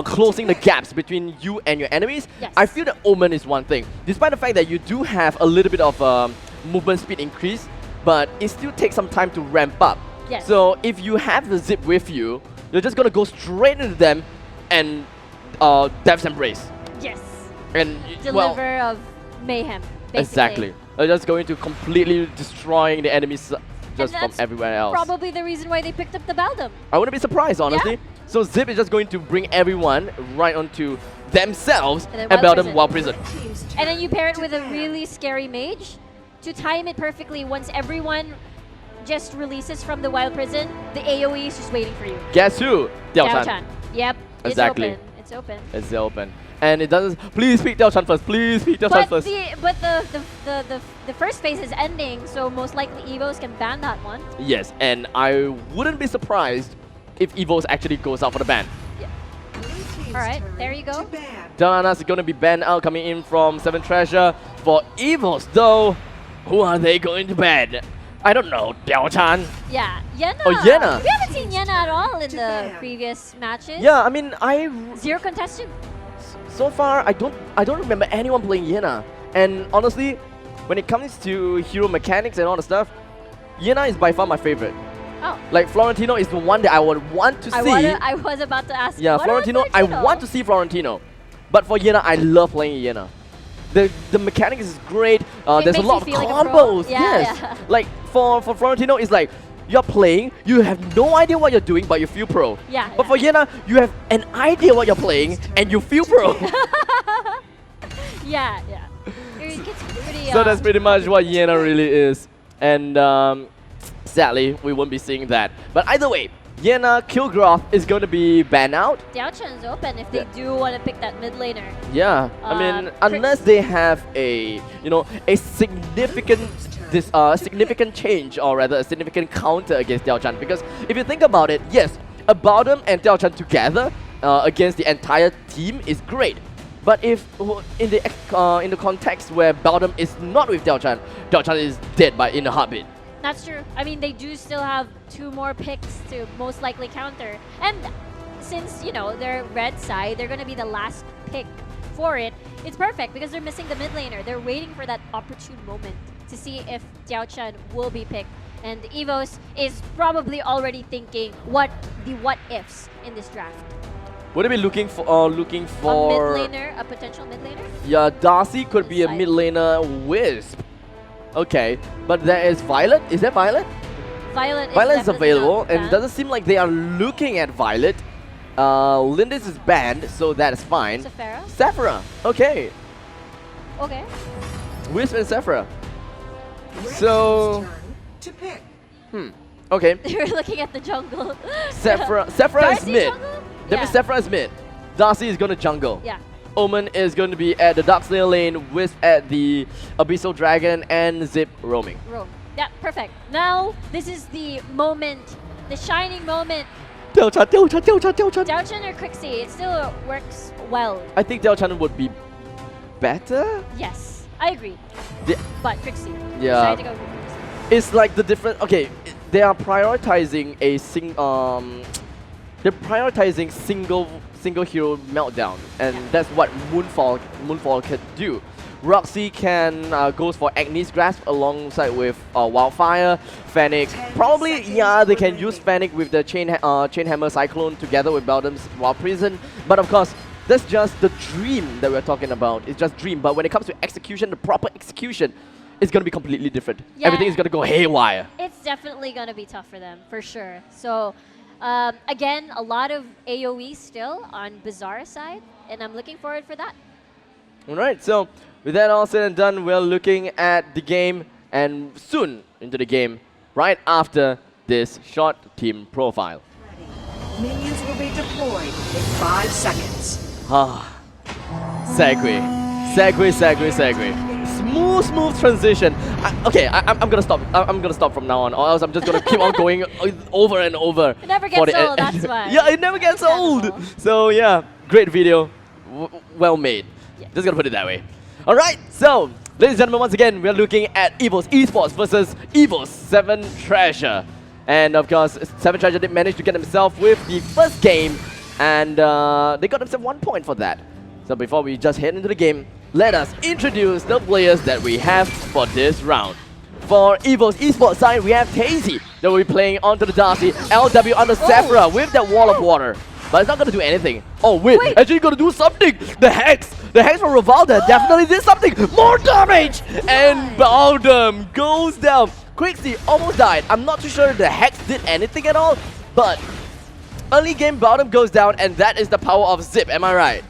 closing the gaps between you and your enemies, Yes. I feel that Omen is one thing. Despite the fact that you do have a little bit of movement speed increase, but it still takes some time to ramp up. Yes. So if you have the Zip with you, you're just gonna go straight into them and Death's Embrace. Yes. And Deliver of mayhem. Basically. exactly. They're just going to completely destroying the enemies just from that's everywhere else. Probably the reason why they picked up the Baldum. I wouldn't be surprised, honestly. Yeah. So Zip is just going to bring everyone right onto themselves And then and Wild build them Prison. Wild Prison. And then you pair it with a really scary mage to time it perfectly. Once everyone just releases from the Wild Prison, the AoE is just waiting for you. Guess who? Diao Diao Chan. Chan. Yep. Exactly. It's open. It's open. It's open. And it doesn't. Please pick Diao Chan first. Please pick Diao Chan But first. the first phase is ending, so most likely EVOS can ban that one. Yes, and I wouldn't be surprised if EVOS actually goes out for the ban. All right, there you go. Dananas is going to be banned out coming in from 7 Treasure. For EVOS though, who are they going to ban? I don't know, Diao Chan. Yeah, Yena. Oh, Yena. We haven't seen Yena at all in the previous matches. Yeah, I mean, Zero contestant. so far I don't remember anyone playing Yena. And honestly, when it comes to hero mechanics and all the stuff, Yena is by far my favorite. Oh. Like Florentino is the one that I would want to see. I was about to ask. Yeah, what about Florentino, I want to see Florentino. But for Yena, I love playing Yena. The mechanics is great. There's a makes lot of you feel like a pro. combos. Yeah, Yes. yeah. Like for Florentino, it's like you're playing, you have no idea what you're doing, but you feel pro. Yeah. But for Yena, you have an idea what you're playing, and you feel pro. yeah. It gets pretty. So that's pretty much what Yena really is. And sadly, we won't be seeing that. But either way, Yena Kilgroth is going to be banned out. Diaochan's open if they do want to pick that mid laner. Yeah, I mean, unless they have a a significant significant change, or rather a significant counter against Diaochan. Because if you think about it, yes, a Baodum and Diaochan together against the entire team is great. But if in the context where Baodum is not with Diaochan, Diaochan is dead in a heartbeat. That's true. I mean, they do still have 2 more picks to most likely counter. And since, they're red side, they're going to be the last pick for it. It's perfect because they're missing the mid laner. They're waiting for that opportune moment to see if Diaochan will be picked. And EVOS is probably already thinking what ifs in this draft. Would it be looking for A mid laner, a potential mid laner? Yeah, Darcy could be a mid laner Wisp. Okay, but there is Violet. Is that Violet? Violet is available, and it doesn't seem like they are looking at Violet. Lindis is banned, so that is fine. Sephora. Okay. Okay. Wisp and Sephora. So. Okay. They're looking at the jungle. Sephora is mid. That means Sephora is mid. Darcy is gonna jungle. Yeah. Omen is going to be at the Darkslayer lane, Wisp at the Abyssal Dragon, and Zip roaming. Yeah, perfect. Now, this is the moment, the shining moment. Diaochan. Diaochan or Crixie, it still works well. I think Diaochan would be better. Yes, I agree. But Crixie. Yeah. To go with Crixie. It's like the different. Okay, they are prioritizing a They're prioritizing single hero meltdown, and that's what Moonfall can do. Roxy can goes for Agni's Grasp alongside with Wildfire, Fennec. Probably they can use Fennec with the Chain Hammer Cyclone together with Beldam's Wild Prison. But of course, that's just the dream that we're talking about. It's just dream. But when it comes to execution, the proper execution, it's gonna be completely different. Yeah. Everything is gonna go haywire. It's definitely gonna be tough for them, for sure. So. Again, a lot of AoE still on Bazaar side, and I'm looking forward for that. Alright, so with that all said and done, we're looking at the game, and soon into the game, right after this short team profile. Minions will be deployed in 5 seconds. Segue. Smooth transition. I'm gonna stop. I'm gonna stop from now on, or else I'm just gonna keep on going over and over. It never gets old. That's why. Yeah, it never gets old. So yeah, great video, well made. Yeah. Just gonna put it that way. All right. So, ladies and gentlemen, once again, we're looking at EVOS Esports versus EVOS 7 Treasure, and of course, 7 Treasure did manage to get himself with the first game, and they got themselves 1 point for that. So before we just head into the game, let us introduce the players that we have for this round. For EVOS Esports side, we have Tazy that will be playing onto the Darcy. LW under Sephora with that wall of water. But it's not going to do anything. Oh, wait. Actually going to do something. The Hex from Rivalda definitely did something. More damage. And Baodum goes down. Crixie almost died. I'm not too sure if the Hex did anything at all. But early game, Baodum goes down. And that is the power of Zip. Am I right?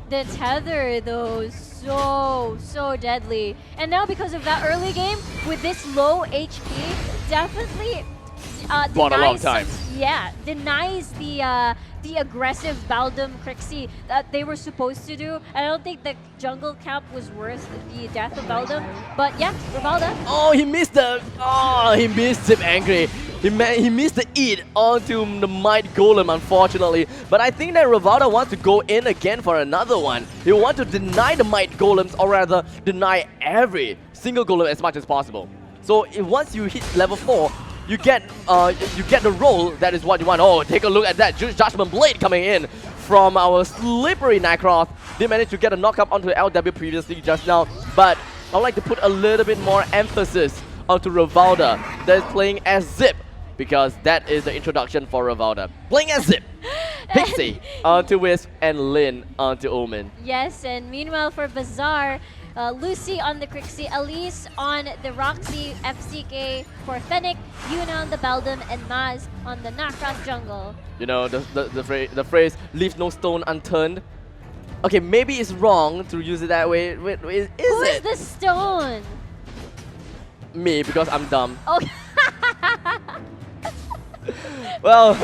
The tether, though, so deadly. And now because of that early game, with this low HP, definitely bought a long time. Denies the aggressive Baodum Crixie that they were supposed to do. I don't think the jungle camp was worth the death of Baodum. But yeah, Rivalda. Oh, he missed Zip Angry. He missed the eat onto the Might Golem, unfortunately. But I think that Rivalda wants to go in again for another one. He wants to deny the Might Golems, or rather, deny every single Golem as much as possible. So once you hit level 4, you get the roll. That is what you want. Oh, take a look at that Judgment Blade coming in from our slippery Nightcross. They managed to get a knockup onto LW previously just now, but I'd like to put a little bit more emphasis onto Rivalda that is playing as Zip. because that is the introduction for Rivalda. Playing as Zip, Pixie onto Wisp, and Lin onto Omen. Yes, and meanwhile for Bazaar, Lucy on the Crixie, Elise on the Roxy, FCK for Fennec, Yuna on the Beldam, and Maz on the Nakras jungle. You know, the phrase, leave no stone unturned. Okay, maybe it's wrong to use it that way. Wait, is Who is it? the stone? Me, because I'm dumb. Okay. Well,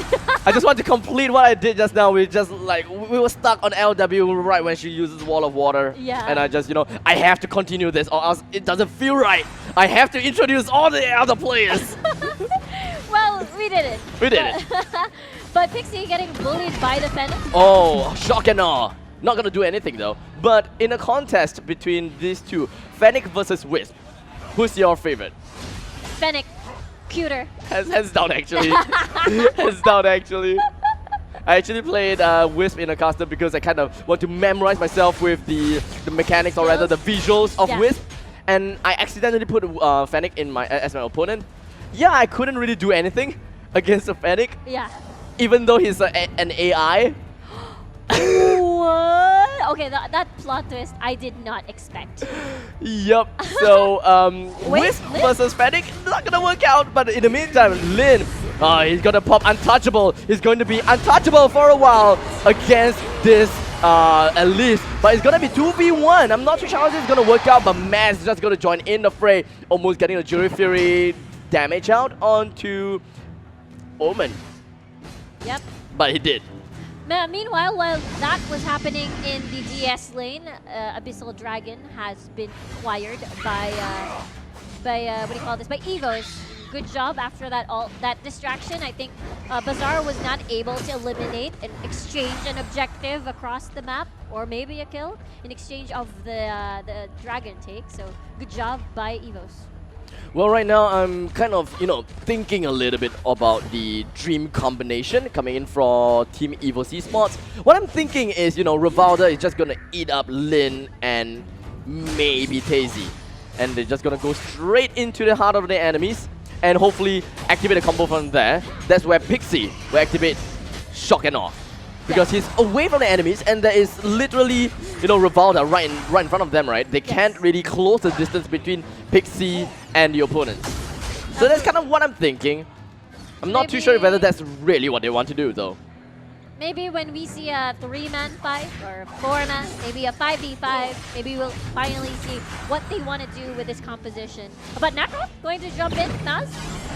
I just want to complete what I did just now. We just like, we were stuck on LW right when she uses Wall of Water. Yeah. And I just, you know, I have to continue this or else it doesn't feel right. I have to introduce all the other players. Well, we did it. We did it. But Pixie getting bullied by the Fennec. Oh, shock and awe. Not gonna do anything though. But in a contest between these two, Fennec versus Wisp, who's your favorite? Fennec, cuter. Hands down actually. Hands down actually. I actually played Wisp in a custom because I kind of want to memorize myself with the mechanics or rather the visuals of Yeah. Wisp. And I accidentally put Fennec in as my opponent. Yeah, I couldn't really do anything against a Fennec, Yeah. even though he's an AI. What? Okay, that plot twist I did not expect. Yup. So, Wisp Lin? versus Fennec, not gonna work out. But in the meantime, Lin, he's gonna pop untouchable. He's going to be untouchable for a while against this Elise. But it's gonna be 2v1. I'm not too sure how this is gonna work out. But Maz is just gonna join in the fray, almost getting a Jury Fury damage out onto Omen. Yep. But he did. Meanwhile, while that was happening in the DS lane, Abyssal Dragon has been acquired by what do you call this? By EVOS. Good job after that distraction. I think Bazaar was not able to eliminate and exchange an objective across the map, or maybe a kill in exchange of the dragon take. So good job by EVOS. Well, right now I'm kind of, you know, thinking a little bit about the dream combination coming in for Team EVOSxBazaar7T. What I'm thinking is, you know, Rivalda is just gonna eat up Lin and maybe Tazy, and they're just gonna go straight into the heart of the enemies and hopefully activate a combo from there. That's where Pixie will activate Shock and Awe, because he's away from the enemies and there is literally, you know, Rivalda right in front of them, right? They can't really close the distance between Pixie and the opponents. So that's kind of what I'm thinking. I'm not too sure whether that's really what they want to do though. Maybe when we see a 3-man fight or 4-man, maybe a 5v5, maybe we'll finally see what they want to do with this composition. But Nakra going to jump in, Naz?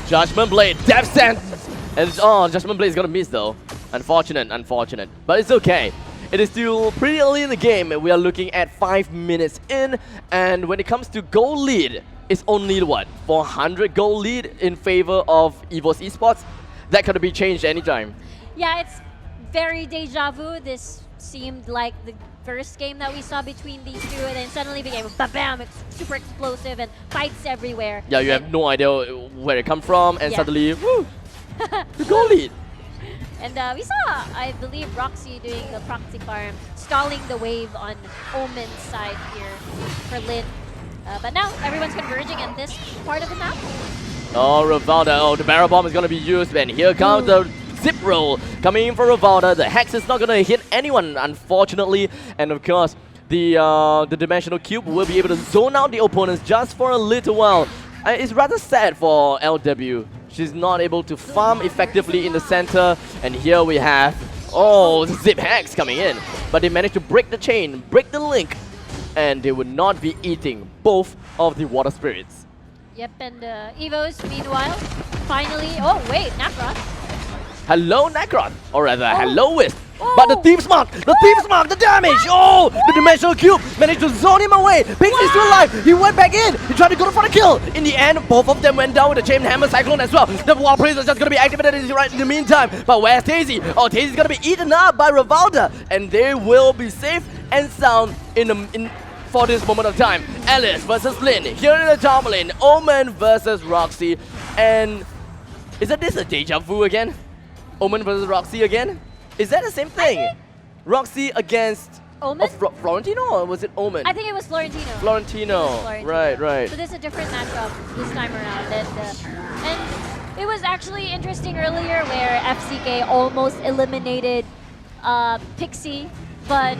Judgment Blade, Death Sentence! And oh, Judgment Blade is gonna miss though. Unfortunate. But it's okay. It is still pretty early in the game. We are looking at 5 minutes in, and when it comes to goal lead, it's only what, 400 goal lead in favor of EVOSxBazaar7T. That could be changed anytime. Yeah, it's very deja vu. This seemed like the first game that we saw between these two, and then suddenly became bam, it's super explosive and fights everywhere. Yeah, you have no idea where it come from, and Yeah. suddenly, woo, the goal lead. And we saw, I believe, Roxy doing the proxy farm, stalling the wave on Omen's side here for Lin. But now everyone's converging at this part of the map. Oh, Rivalda. Oh, the barrel bomb is going to be used. And here comes the zip roll coming in for Rivalda. The Hex is not going to hit anyone, unfortunately. And of course, the Dimensional Cube will be able to zone out the opponents just for a little while. It's rather sad for LW. She's not able to farm effectively in the center. And here we have, oh, Zip Hex coming in. But they managed to break the chain, break the link. And they would not be eating both of the water spirits. Yep, and EVOS, meanwhile, finally... Oh, wait, Nakra. Hello, Necron. Or rather, hello, Wisp. Oh. But the Thief's Mark, the damage! Oh, the Dimensional Cube managed to zone him away. Pixie's still alive. He went back in. He tried to go for the kill. In the end, both of them went down with the Chain Hammer Cyclone as well. The Wall Praise is just going to be activated in the meantime. But where's Tazy? Oh, Tazy's going to be eaten up by Rivalda. And they will be safe and sound for this moment of time. Alice versus Lin. Here in the top lane, Omen versus Roxy. And isn't this a deja vu again? Omen versus Roxy again? Is that the same thing? Roxy against Omen? Florentino, or was it Omen? I think it was Florentino. Florentino. Right. So there's a different matchup this time around. And It was actually interesting earlier where FCK almost eliminated Pixie, but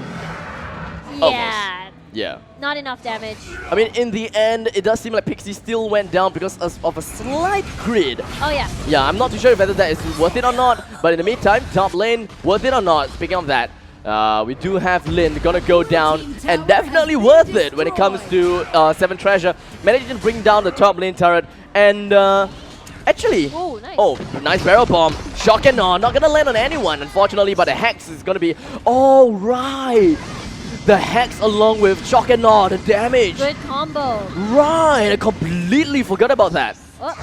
yeah, Yeah. not enough damage. I mean, in the end, it does seem like Pixie still went down because of a slight grid. Oh yeah. Yeah, I'm not too sure whether that is worth it or not, but in the meantime, top lane, worth it or not, speaking of that, we do have Lin gonna go down, and definitely worth it when it comes to 7 Treasure. Managing to bring down the top lane turret, and actually, Oh, nice. oh, nice barrel bomb. Shock and awe, not gonna land on anyone, unfortunately, but the Hex is gonna be, oh right! The Hex along with Shock and awe, the damage. Good combo. Right, I completely forgot about that. Oh,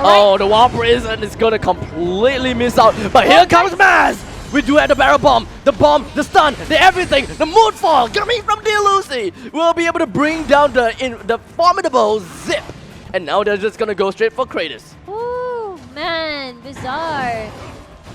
Oh, the Wild Prison is gonna completely miss out. But here comes Maz! We do have the barrel bomb, the stun, the everything, the moonfall coming from Dear Lucy. We'll be able to bring down the formidable Zip. And now they're just gonna go straight for Kratos. Oh man, Bizarre.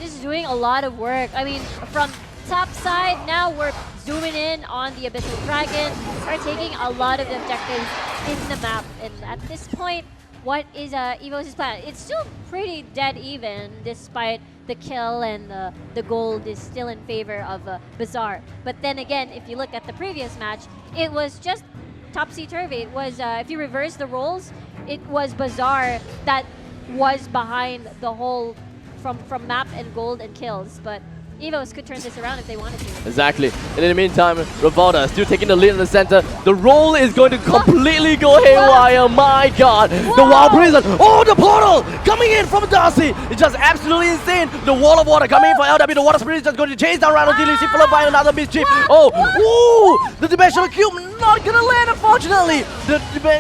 Just doing a lot of work. I mean, from top side, now we're zooming in on the Abyssal Dragon. Are taking a lot of the objectives in the map. And at this point, what is EVOS' plan? It's still pretty dead even, despite the kill and the gold is still in favor of Bizarre. But then again, if you look at the previous match, it was just topsy-turvy. It was, if you reverse the roles, it was Bizarre that was behind the whole from map and gold and kills. But EVOS could turn this around if they wanted to. Exactly. And in the meantime, Revolta still taking the lead in the center. The roll is going to completely go haywire. My god. The Wild Prison. Oh, the portal coming in from Darcy. It's just absolutely insane. The wall of water coming in for LW. The water spirit is just going to chase down Rhino DLC, followed by another mischief. Oh, ooh, the dimensional cube not gonna land, unfortunately.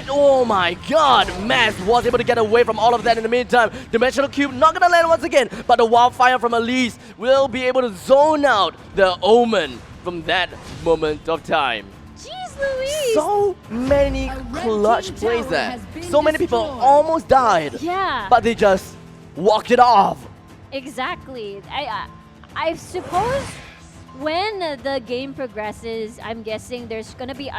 Oh my god. Mass was able to get away from all of that in the meantime. Dimensional cube not gonna land once again, but the wildfire from Elise will be able to zone out the Omen from that moment of time. Jeez Louise! So many clutch plays there. So many people almost died. Yeah. But they just walked it off. Exactly. I suppose when the game progresses, I'm guessing there's gonna be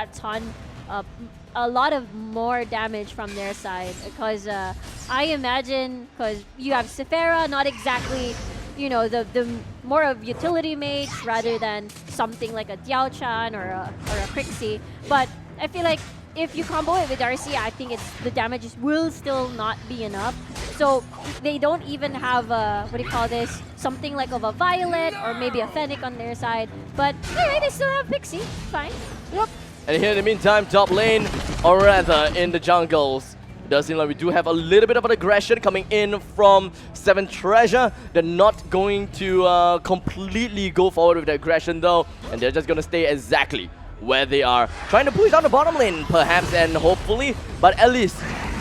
a lot of more damage from their side, because I imagine, because you have Sephira, not exactly, you know, the more of utility mage rather than something like a Diao Chan or a Crixie. But I feel like if you combo it with Darcy, I think the damages will still not be enough. So they don't even have what do you call this? Something like of a Violet or maybe a Fennec on their side. But alright, they still have Pixie. Fine. Yep. And here in the meantime, top lane, or rather in the jungles, it does seem like we do have a little bit of an aggression coming in from 7 Treasure. They're not going to completely go forward with the aggression though, and they're just going to stay exactly where they are. Trying to push down the bottom lane, perhaps and hopefully, but at least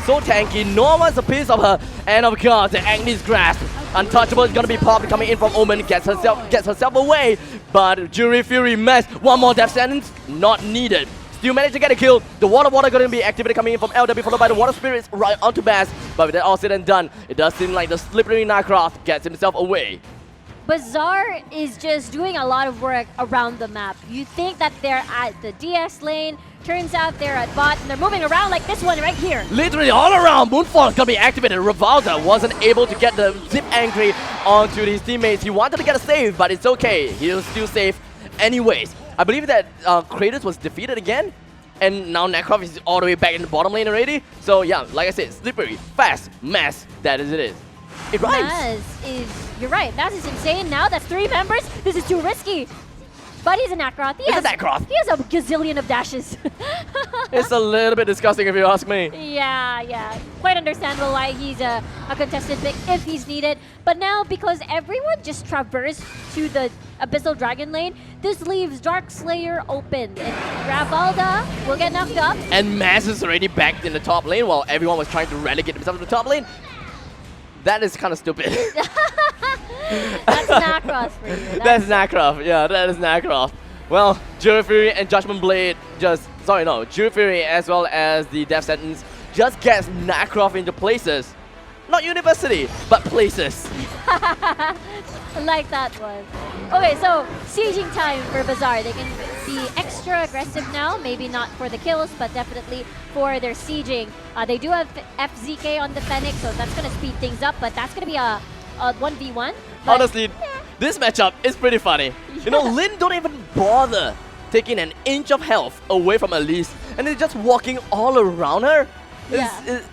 so tanky. No one's a piece of her. And of course, the Agnes Grasp. Untouchable is gonna be popped coming in from Omen. Gets herself away. But Jury Fury mess. One more death sentence. Not needed. Still managed to get a kill. The Wall of Water gonna be activated coming in from LW, followed by the Water Spirits right onto Bass. But with that all said and done, it does seem like the slippery Nightcraft gets himself away. Bizarre is just doing a lot of work around the map. You think that they're at the DS lane, turns out they're at bot, and they're moving around like this one right here. Literally all around, Moonfall is gonna be activated. Rivalda wasn't able to get the Zip Angry onto his teammates. He wanted to get a save, but it's okay. He'll still save anyways. I believe that Kratos was defeated again, and now Necroft is all the way back in the bottom lane already. So yeah, like I said, slippery, fast, mass, that is it is. It rhymes. You're right, Naz is insane. Now that's 3 members. This is too risky. But he's a Nacroth. He has a gazillion of dashes. It's a little bit disgusting if you ask me. Yeah. Quite understandable why he's a contested pick if he's needed. But now, because everyone just traversed to the Abyssal Dragon lane, this leaves Dark Slayer open. And Ravalda will get knocked up. And Maz is already back in the top lane while everyone was trying to relegate themselves to the top lane. That is kind of stupid. That's Nacroth for you. That's Nacroth. Yeah, that is Nacroth. Well, Jury Fury and Judgment Blade Jury Fury as well as the Death Sentence just gets Nacroth into places. Not university, but places. Like that one. Okay, so sieging time for Bazaar. They can be extra aggressive now. Maybe not for the kills, but definitely for their sieging. They do have FZK on the Fennec, so that's going to speed things up, but that's going to be a 1v1. Honestly, this matchup is pretty funny. You know, Lin don't even bother taking an inch of health away from Elise, and they're just walking all around her.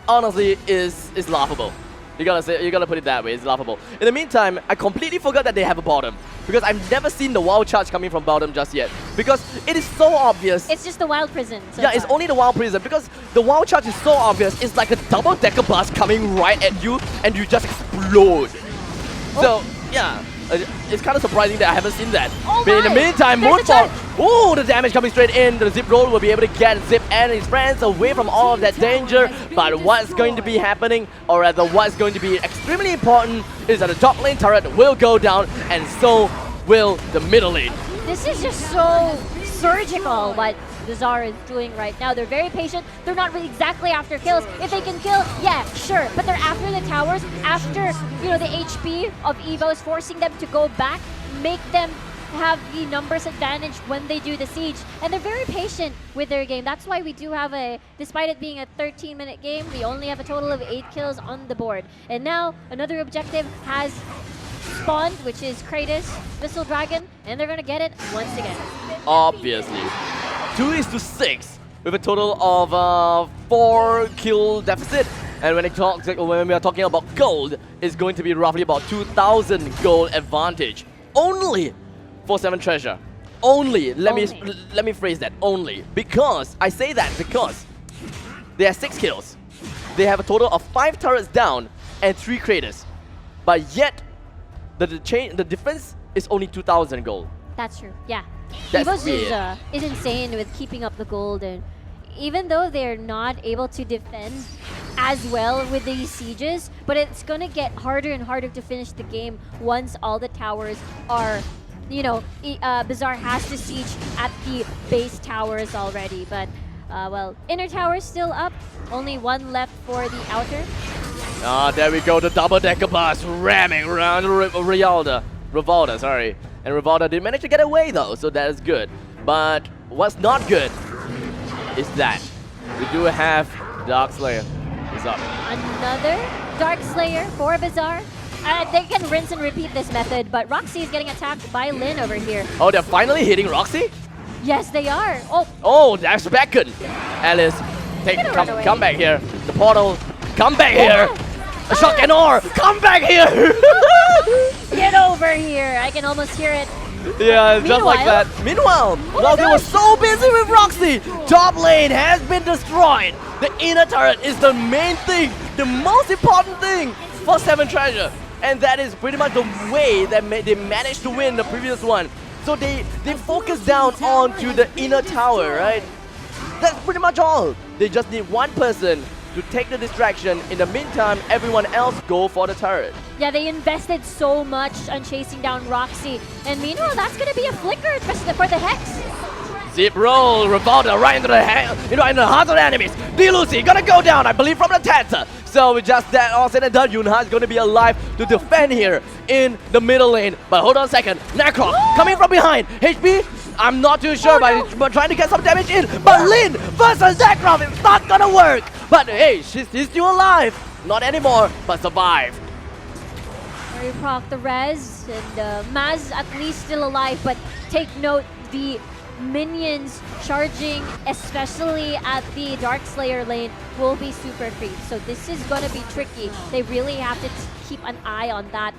Honestly, is laughable. You gotta put it that way. It's laughable. In the meantime, I completely forgot that they have a bottom because I've never seen the wild charge coming from bottom just yet because it is so obvious. It's just the wild prison. It's only the wild prison because the wild charge is so obvious. It's like a double-decker bus coming right at you and you just explode. So yeah. It's kind of surprising that I haven't seen that. But in the meantime, Moonfall, the damage coming straight in. The Zip Roll will be able to get Zip and his friends away from all of that danger. But what's going to be happening, or rather what's going to be extremely important, is that the top lane turret will go down, and so will the middle lane. This is just so surgical what Bazaar is doing right now. They're very patient. They're not really exactly after kills. If they can kill, yeah, sure. But they're after the towers, after, you know, the HP of EVOS, forcing them to go back, make them have the numbers advantage when they do the siege. And they're very patient with their game. That's why we do have despite it being a 13-minute game, we only have a total of 8 kills on the board. And now, another objective has spawned, which is Kratos, Missile Dragon, and they're gonna get it once again. Obviously. 2:6 with a total of 4 kill deficit. And when we are talking about gold, it's going to be roughly about 2,000 gold advantage. Only for 7 treasure. Only. Let me phrase that. Only. Because, I say that because they have 6 kills. They have a total of 5 turrets down and 3 craters. But yet, the difference is only 2,000 gold. That's true, yeah. That's EVOS is insane with keeping up the gold, and even though they're not able to defend as well with these sieges, but it's gonna get harder and harder to finish the game once all the towers are, you know, Bazaar has to siege at the base towers already. But, well, inner tower's still up, only 1 left for the outer. There we go, the double-decker bus ramming around Rivalda, sorry. And Rivalda did manage to get away though, so that is good. But what's not good is that we do have Darkslayer is up. Another Darkslayer for Bazaar. They can rinse and repeat this method, but Roxy is getting attacked by Lin over here. Oh, they're finally hitting Roxy? Yes, they are. Oh, that's Beacon. Alice, come back here. The portal, come back here. Shock and Awe, come back here. Get over here. I can almost hear it. Yeah, just like that. Meanwhile, while they were so busy with Roxy, top lane has been destroyed. The inner turret is the main thing, the most important thing for 7 treasure. And that is pretty much the way that they managed to win the previous one. So they focus down onto the inner tower, right? That's pretty much all. They just need one person to take the distraction. In the meantime, everyone else go for the turret. Yeah, they invested so much on chasing down Roxy. And meanwhile, that's going to be a flicker for the Hex. Zip Roll, Rivalda right into the heart of the enemies. D-Lucy gonna go down, I believe, from the Tanta. So with just that all said and done, Yunha is gonna be alive to defend here in the middle lane. But hold on a second, Necroc coming from behind. HP, I'm not too sure, but trying to get some damage in. But Lin versus Necroc, it's not gonna work. But hey, she's still alive. Not anymore, but survived. Very proc the res, and Maz at least still alive, but take note, the minions charging, especially at the Darkslayer lane, will be super creep. So this is going to be tricky. They really have to keep an eye on that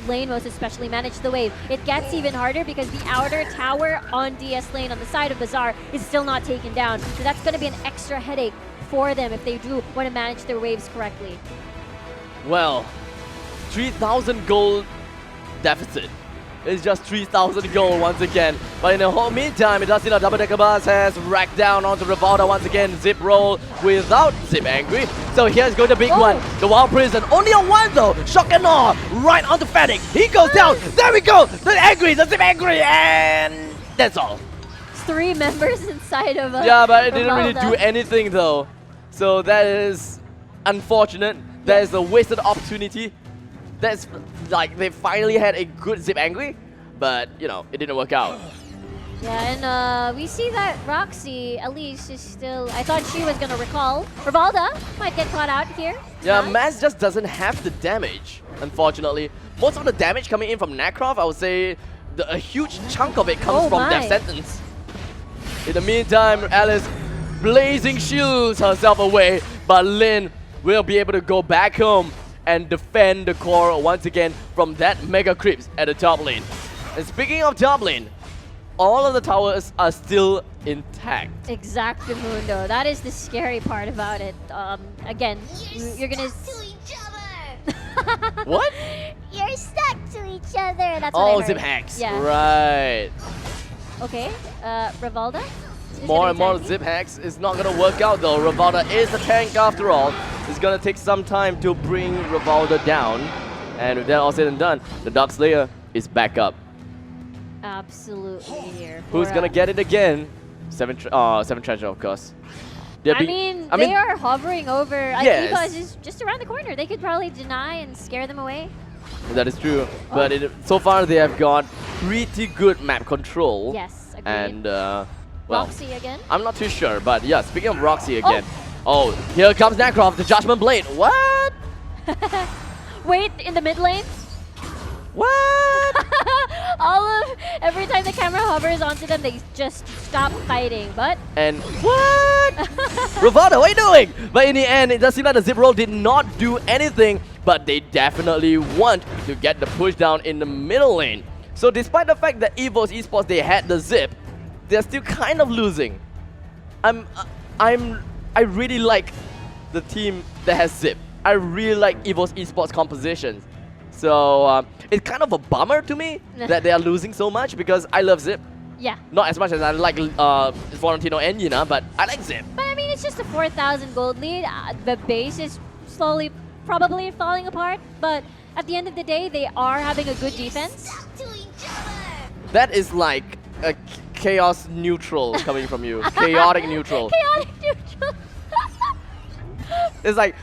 lane, most especially manage the wave. It gets even harder because the outer tower on DS lane on the side of Bazaar is still not taken down. So that's going to be an extra headache for them if they do want to manage their waves correctly. Well, 3,000 gold deficit. It's just 3,000 gold once again. But in the whole meantime, it does seem like double-decker bus has racked down onto Rivalda once again. Zip Roll without Zip Angry. So here's going the big one. The Wild Prison. Only on one though. Shock and Awe right onto Fennec. He goes down. There we go. The Zip Angry. And that's all. 3 members inside of yeah, but it didn't really do anything though. So that is unfortunate. That is a wasted opportunity. That's like they finally had a good Zip Angry, but you know, it didn't work out. Yeah, and we see that Roxy, at least, is still... I thought she was going to recall. Rivalda might get caught out here. Yeah, Huh? Maz just doesn't have the damage, unfortunately. Most of the damage coming in from Nakrov, I would say a huge chunk of it comes from my. Death Sentence. In the meantime, Alice blazing shields herself away, but Lin will be able to go back home and defend the core once again from that Mega Creeps at the top lane. And speaking of top lane, all of the towers are still intact. Exactamundo. That is the scary part about it. Again, you're gonna... to each other. What? You're stuck to each other. That's what Oh, I heard. zip hacks. Yeah. Right. Okay, Rivalda? is More gonna and be more tanky. zip hacks is not going to work out though. Rivalda is a tank after all. It's going to take some time to bring Rivalda down. And with that all said and done, the Dark Slayer is back up. Absolutely here. Who's for, going to get it again? Seven Treasure, of course. They're I being- mean, they are hovering over. Yes. EVOS is just around the corner. They could probably deny and scare them away. That is true. But so far they have got pretty good map control. Yes, agreed. And, well, Roxy again. I'm not too sure. But yeah, speaking of Roxy again. Oh, here comes Nakrov, the Judgment Blade. What? Wait, in the mid lane. What? Every time the camera hovers onto them, they just stop fighting. But And what? Rivalda, what are you doing? But in the end, it does seem like the zip roll did not do anything, but they definitely want to get the push down in the middle lane. So despite the fact that EVOS Esports, they had the zip, they're still kind of losing. I really like the team that has zip. I really like EVOS Esports compositions. So it's kind of a bummer to me that they are losing so much because I love zip. yeah. Not as much as I like Florentino and Yuna, but I like zip. But I mean, it's just a 4,000 gold lead. The base is slowly, probably falling apart. But at the end of the day, they are having a good defense. Stuck to each other. That is like a chaos neutral coming from you. Chaotic neutral. Chaotic neutral. It's like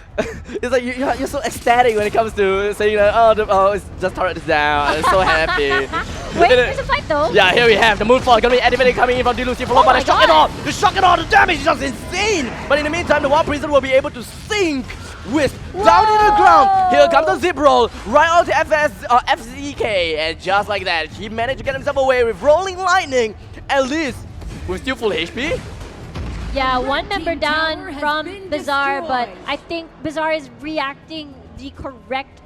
you're so ecstatic when it comes to saying that it's just turret is down. I'm so happy. Wait, there's a fight though. Yeah, here we have the Moonfall gonna be activated coming in from Delusi followed by my the Shock and God. Awe. The Shock and Awe, the damage is just insane. But in the meantime, the Wild Prison will be able to sink Wisp down into the ground. Here comes the zip roll right onto FZK, and just like that, he managed to get himself away with Rolling Lightning. At least with still full HP. Yeah, one member team down tower has from been Bazaar, but destroyed. I think Bazaar is reacting the correct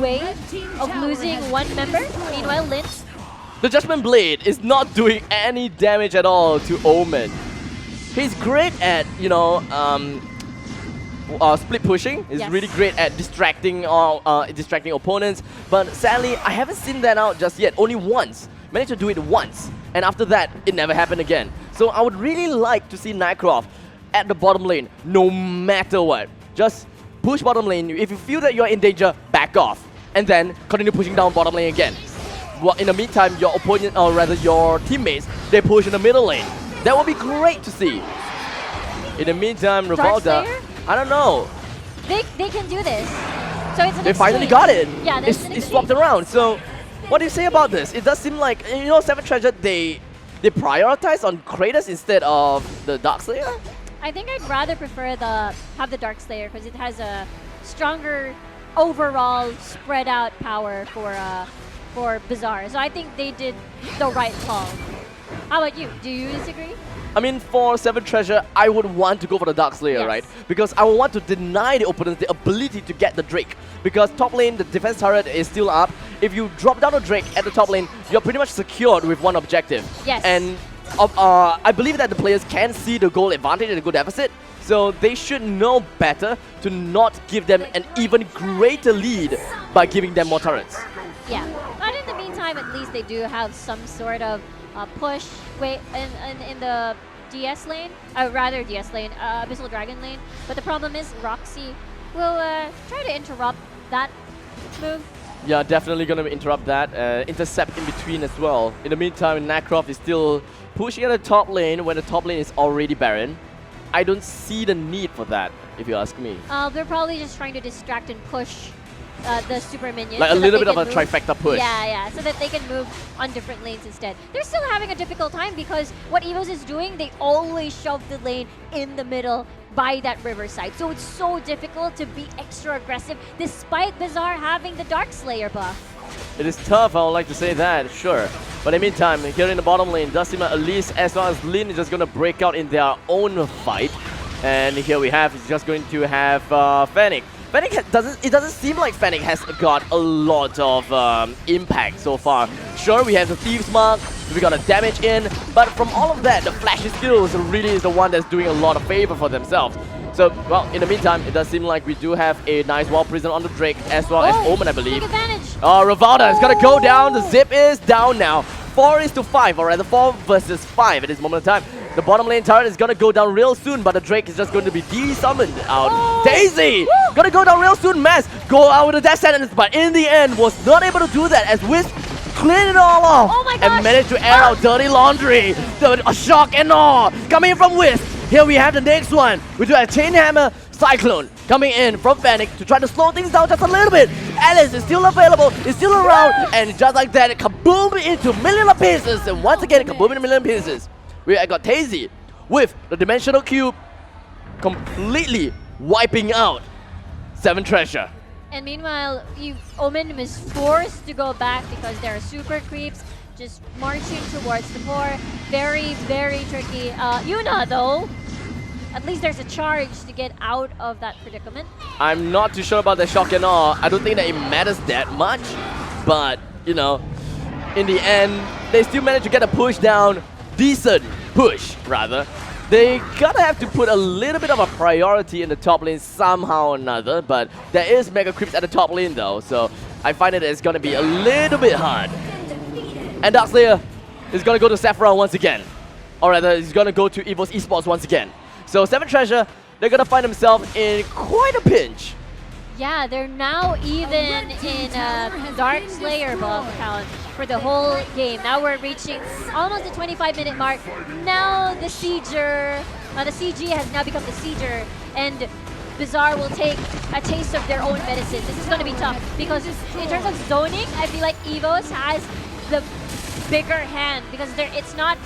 way red team of tower losing has one been member. destroyed. Meanwhile, Lin, The Judgment Blade is not doing any damage at all to Omen. He's great at, split pushing. He's Yes. really great at distracting opponents. But sadly, I haven't seen that out just yet. Only once. Managed to do it once. And after that, it never happened again. So I would really like to see Nightcroft at the bottom lane, no matter what. Just push bottom lane. If you feel that you're in danger, back off. And then continue pushing down bottom lane again. Well, in the meantime, your opponent, or rather your teammates, they push in the middle lane. That would be great to see. In the meantime, Rivalda, Slayer? I don't know. they can do this. So it's an They finally exchange. got it. Yeah, there's an It's swapped exchange. around. So, what do you say about this? It does seem like, Seven Treasure, they prioritize on Kratos instead of the Dark Slayer? I think I'd rather prefer have the Dark Slayer because it has a stronger overall spread out power for Bazaar. So I think they did the right call. How about you? Do you disagree? I mean, for Seven Treasure, I would want to go for the Dark Slayer, Yes. right? Because I would want to deny the opponent the ability to get the Drake. Because top lane, the defense turret is still up. If you drop down the Drake at the top lane, you're pretty much secured with one objective. Yes. And I believe that the players can see the goal advantage and the goal deficit. So they should know better to not give them an even greater lead by giving them more turrets. Yeah. But in the meantime, at least they do have some sort of push. Wait, in the DS lane, rather DS lane, Abyssal Dragon lane. But the problem is Roxy will try to interrupt that move. Yeah, definitely gonna interrupt that. Intercept in between as well. In the meantime, Nakrov is still pushing at the top lane when the top lane is already barren. I don't see the need for that, if you ask me. They're probably just trying to distract and push the super minions. Like a so that little they bit of can a move. trifecta push. Yeah, so that they can move on different lanes instead. They're still having a difficult time because what EVOS is doing, they always shove the lane in the middle by that riverside. So it's so difficult to be extra aggressive despite Bazaar having the Dark Slayer buff. It is tough, I would like to say that, sure. But in the meantime, here in the bottom lane, does seem like Elise as well as Lin is just going to break out in their own fight. And here we have, it's just going to have Fennec. Fennec doesn't seem like Fennec has got a lot of impact so far. Sure, we have the Thieves Mark, we got a damage in, but from all of that, the flashy skills really is the one that's doing a lot of favor for themselves. So, well, in the meantime, it does seem like we do have a nice wall prison on the Drake as well as Omen, I believe. Take advantage. Oh, Rivalda is gonna go down. The zip is down now. 4:5, or rather 4 versus 5 at this moment in time. The bottom lane turret is gonna go down real soon, but the Drake is just going to be de-summoned out. Oh. Daisy! Woo. Gonna go down real soon. Mass go out with a death sentence, but in the end was not able to do that as Wisp cleared it all off Oh my gosh. and managed to air out dirty laundry. A shock and awe coming in from Wisp. Here we have the next one. We do have Chain Hammer Cyclone coming in from Fennec to try to slow things down just a little bit. Alice is still available, is still around, and just like that, kaboom into million of pieces. And once again, kaboom into million pieces. We got Tazy with the Dimensional Cube completely wiping out 7 Treasure. And meanwhile, Omen is forced to go back because there are super creeps just marching towards the core. Very, very tricky. Yuna, though, at least there's a charge to get out of that predicament. I'm not too sure about the shock and awe. I don't think that it matters that much. But, you know, in the end, they still managed to get a push down. Decent push, rather. They gotta have to put a little bit of a priority in the top lane somehow or another. But there is Mega Creeps at the top lane, though. So I find it it's gonna be a little bit hard. And Darkslayer is gonna go to Saffron once again. Or rather, he's gonna go to EVOS Esports once again. So 7 Treasure, they're gonna find themselves in quite a pinch. Yeah, they're now even in Dark Slayer buff count for the whole game. Now we're reaching almost the 25-minute mark. Now the Sieger, the CG has now become the Sieger, and Bazaar will take a taste of their own medicine. This is going to be tough because in terms of zoning, I feel like EVOS has the bigger hand because it's not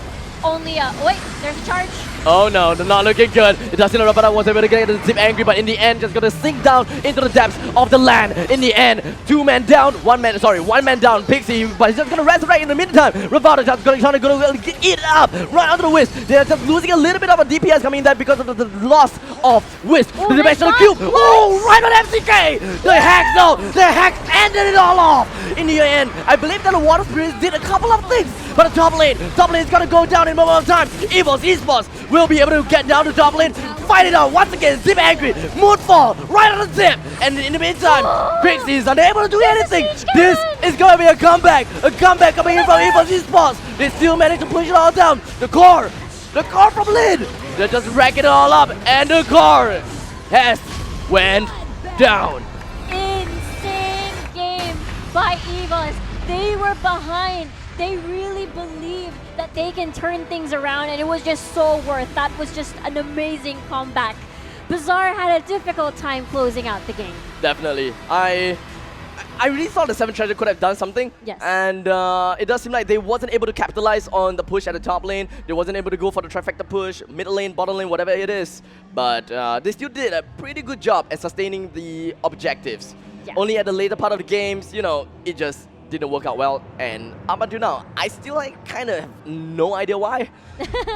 only a... Wait, there's a charge. Oh no, they're not looking good. It doesn't look like I was able to get the Zip angry, but in the end, just gonna sink down into the depths of the land. In the end, 2 men down, 1 man down. Pixie, but he's just gonna resurrect in the meantime. Rivalda just trying to eat it up right under the Wisp. They're just losing a little bit of a DPS coming in there because of the loss of Wisp. Oh, the Dimensional Cube. Oh, right on FCK. The hacks, though. The hacks ended it all off. In the end, I believe that the Water Spirits did a couple of things, but the top lane is gonna go down in a moment of time. EVOS Esports will be able to get down to top lane, fight it out once again. Zip angry, Moonfall right on the Zip, and in the meantime, Pixie is unable to do anything. This is gonna be a comeback coming in from EVOS Esports. They still manage to push it all down. The core from Lin, they're just racking it all up, and the core has went down. Insane game by EVOS. They were behind. They really believed that they can turn things around, and it was just so worth. That was just an amazing comeback. Bazaar had a difficult time closing out the game. Definitely. I really thought the 7 Treasure could have done something. Yes. And it does seem like they wasn't able to capitalize on the push at the top lane. They wasn't able to go for the trifecta push, middle lane, bottom lane, whatever it is. But they still did a pretty good job at sustaining the objectives. Yeah. Only at the later part of the games, you know, it just didn't work out well, and up until now, I still kind of have no idea why.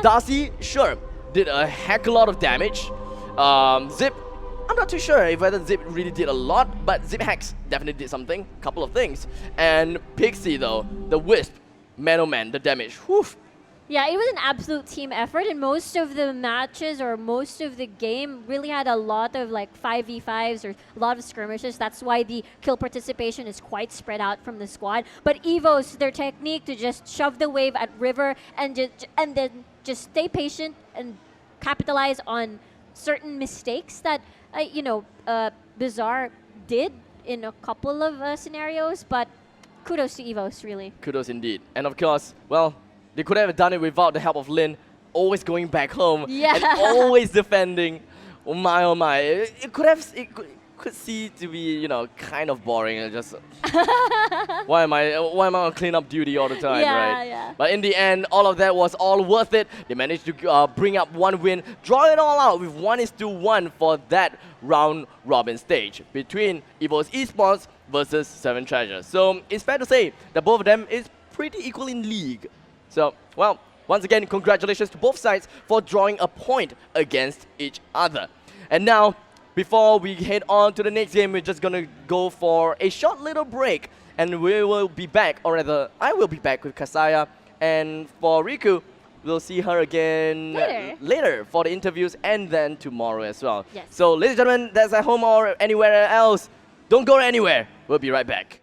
Darcy, sure, did a heck a lot of damage. Zip, I'm not too sure if whether Zip really did a lot, but Zip Hacks definitely did something, couple of things. And Pixie though, the Wisp, man oh man, the damage, whew. Yeah, it was an absolute team effort, and most of the matches or most of the game really had a lot of like 5v5s or a lot of skirmishes. That's why the kill participation is quite spread out from the squad. But EVOS, their technique to just shove the wave at River and then just stay patient and capitalize on certain mistakes that Bazaar did in a couple of scenarios. But kudos to EVOS, really. Kudos indeed. And of course, well, they could have done it without the help of Lin, always going back home Yeah. and always defending. Oh my, oh my. It could could see to be, you know, kind of boring. Just why am I on cleanup duty all the time, Yeah, right? yeah. But in the end, all of that was all worth it. They managed to bring up one win, draw it all out with 1:1 for that round robin stage between EVOS Esports versus Seven Treasures. So it's fair to say that both of them is pretty equal in league. So, well, once again, congratulations to both sides for drawing a point against each other. And now, before we head on to the next game, we're just gonna go for a short little break, and we will be back, or rather, I will be back with Kasaya, and for Riku, we'll see her again later for the interviews, and then tomorrow as well. Yes. So, ladies and gentlemen, that's at home or anywhere else, don't go anywhere. We'll be right back.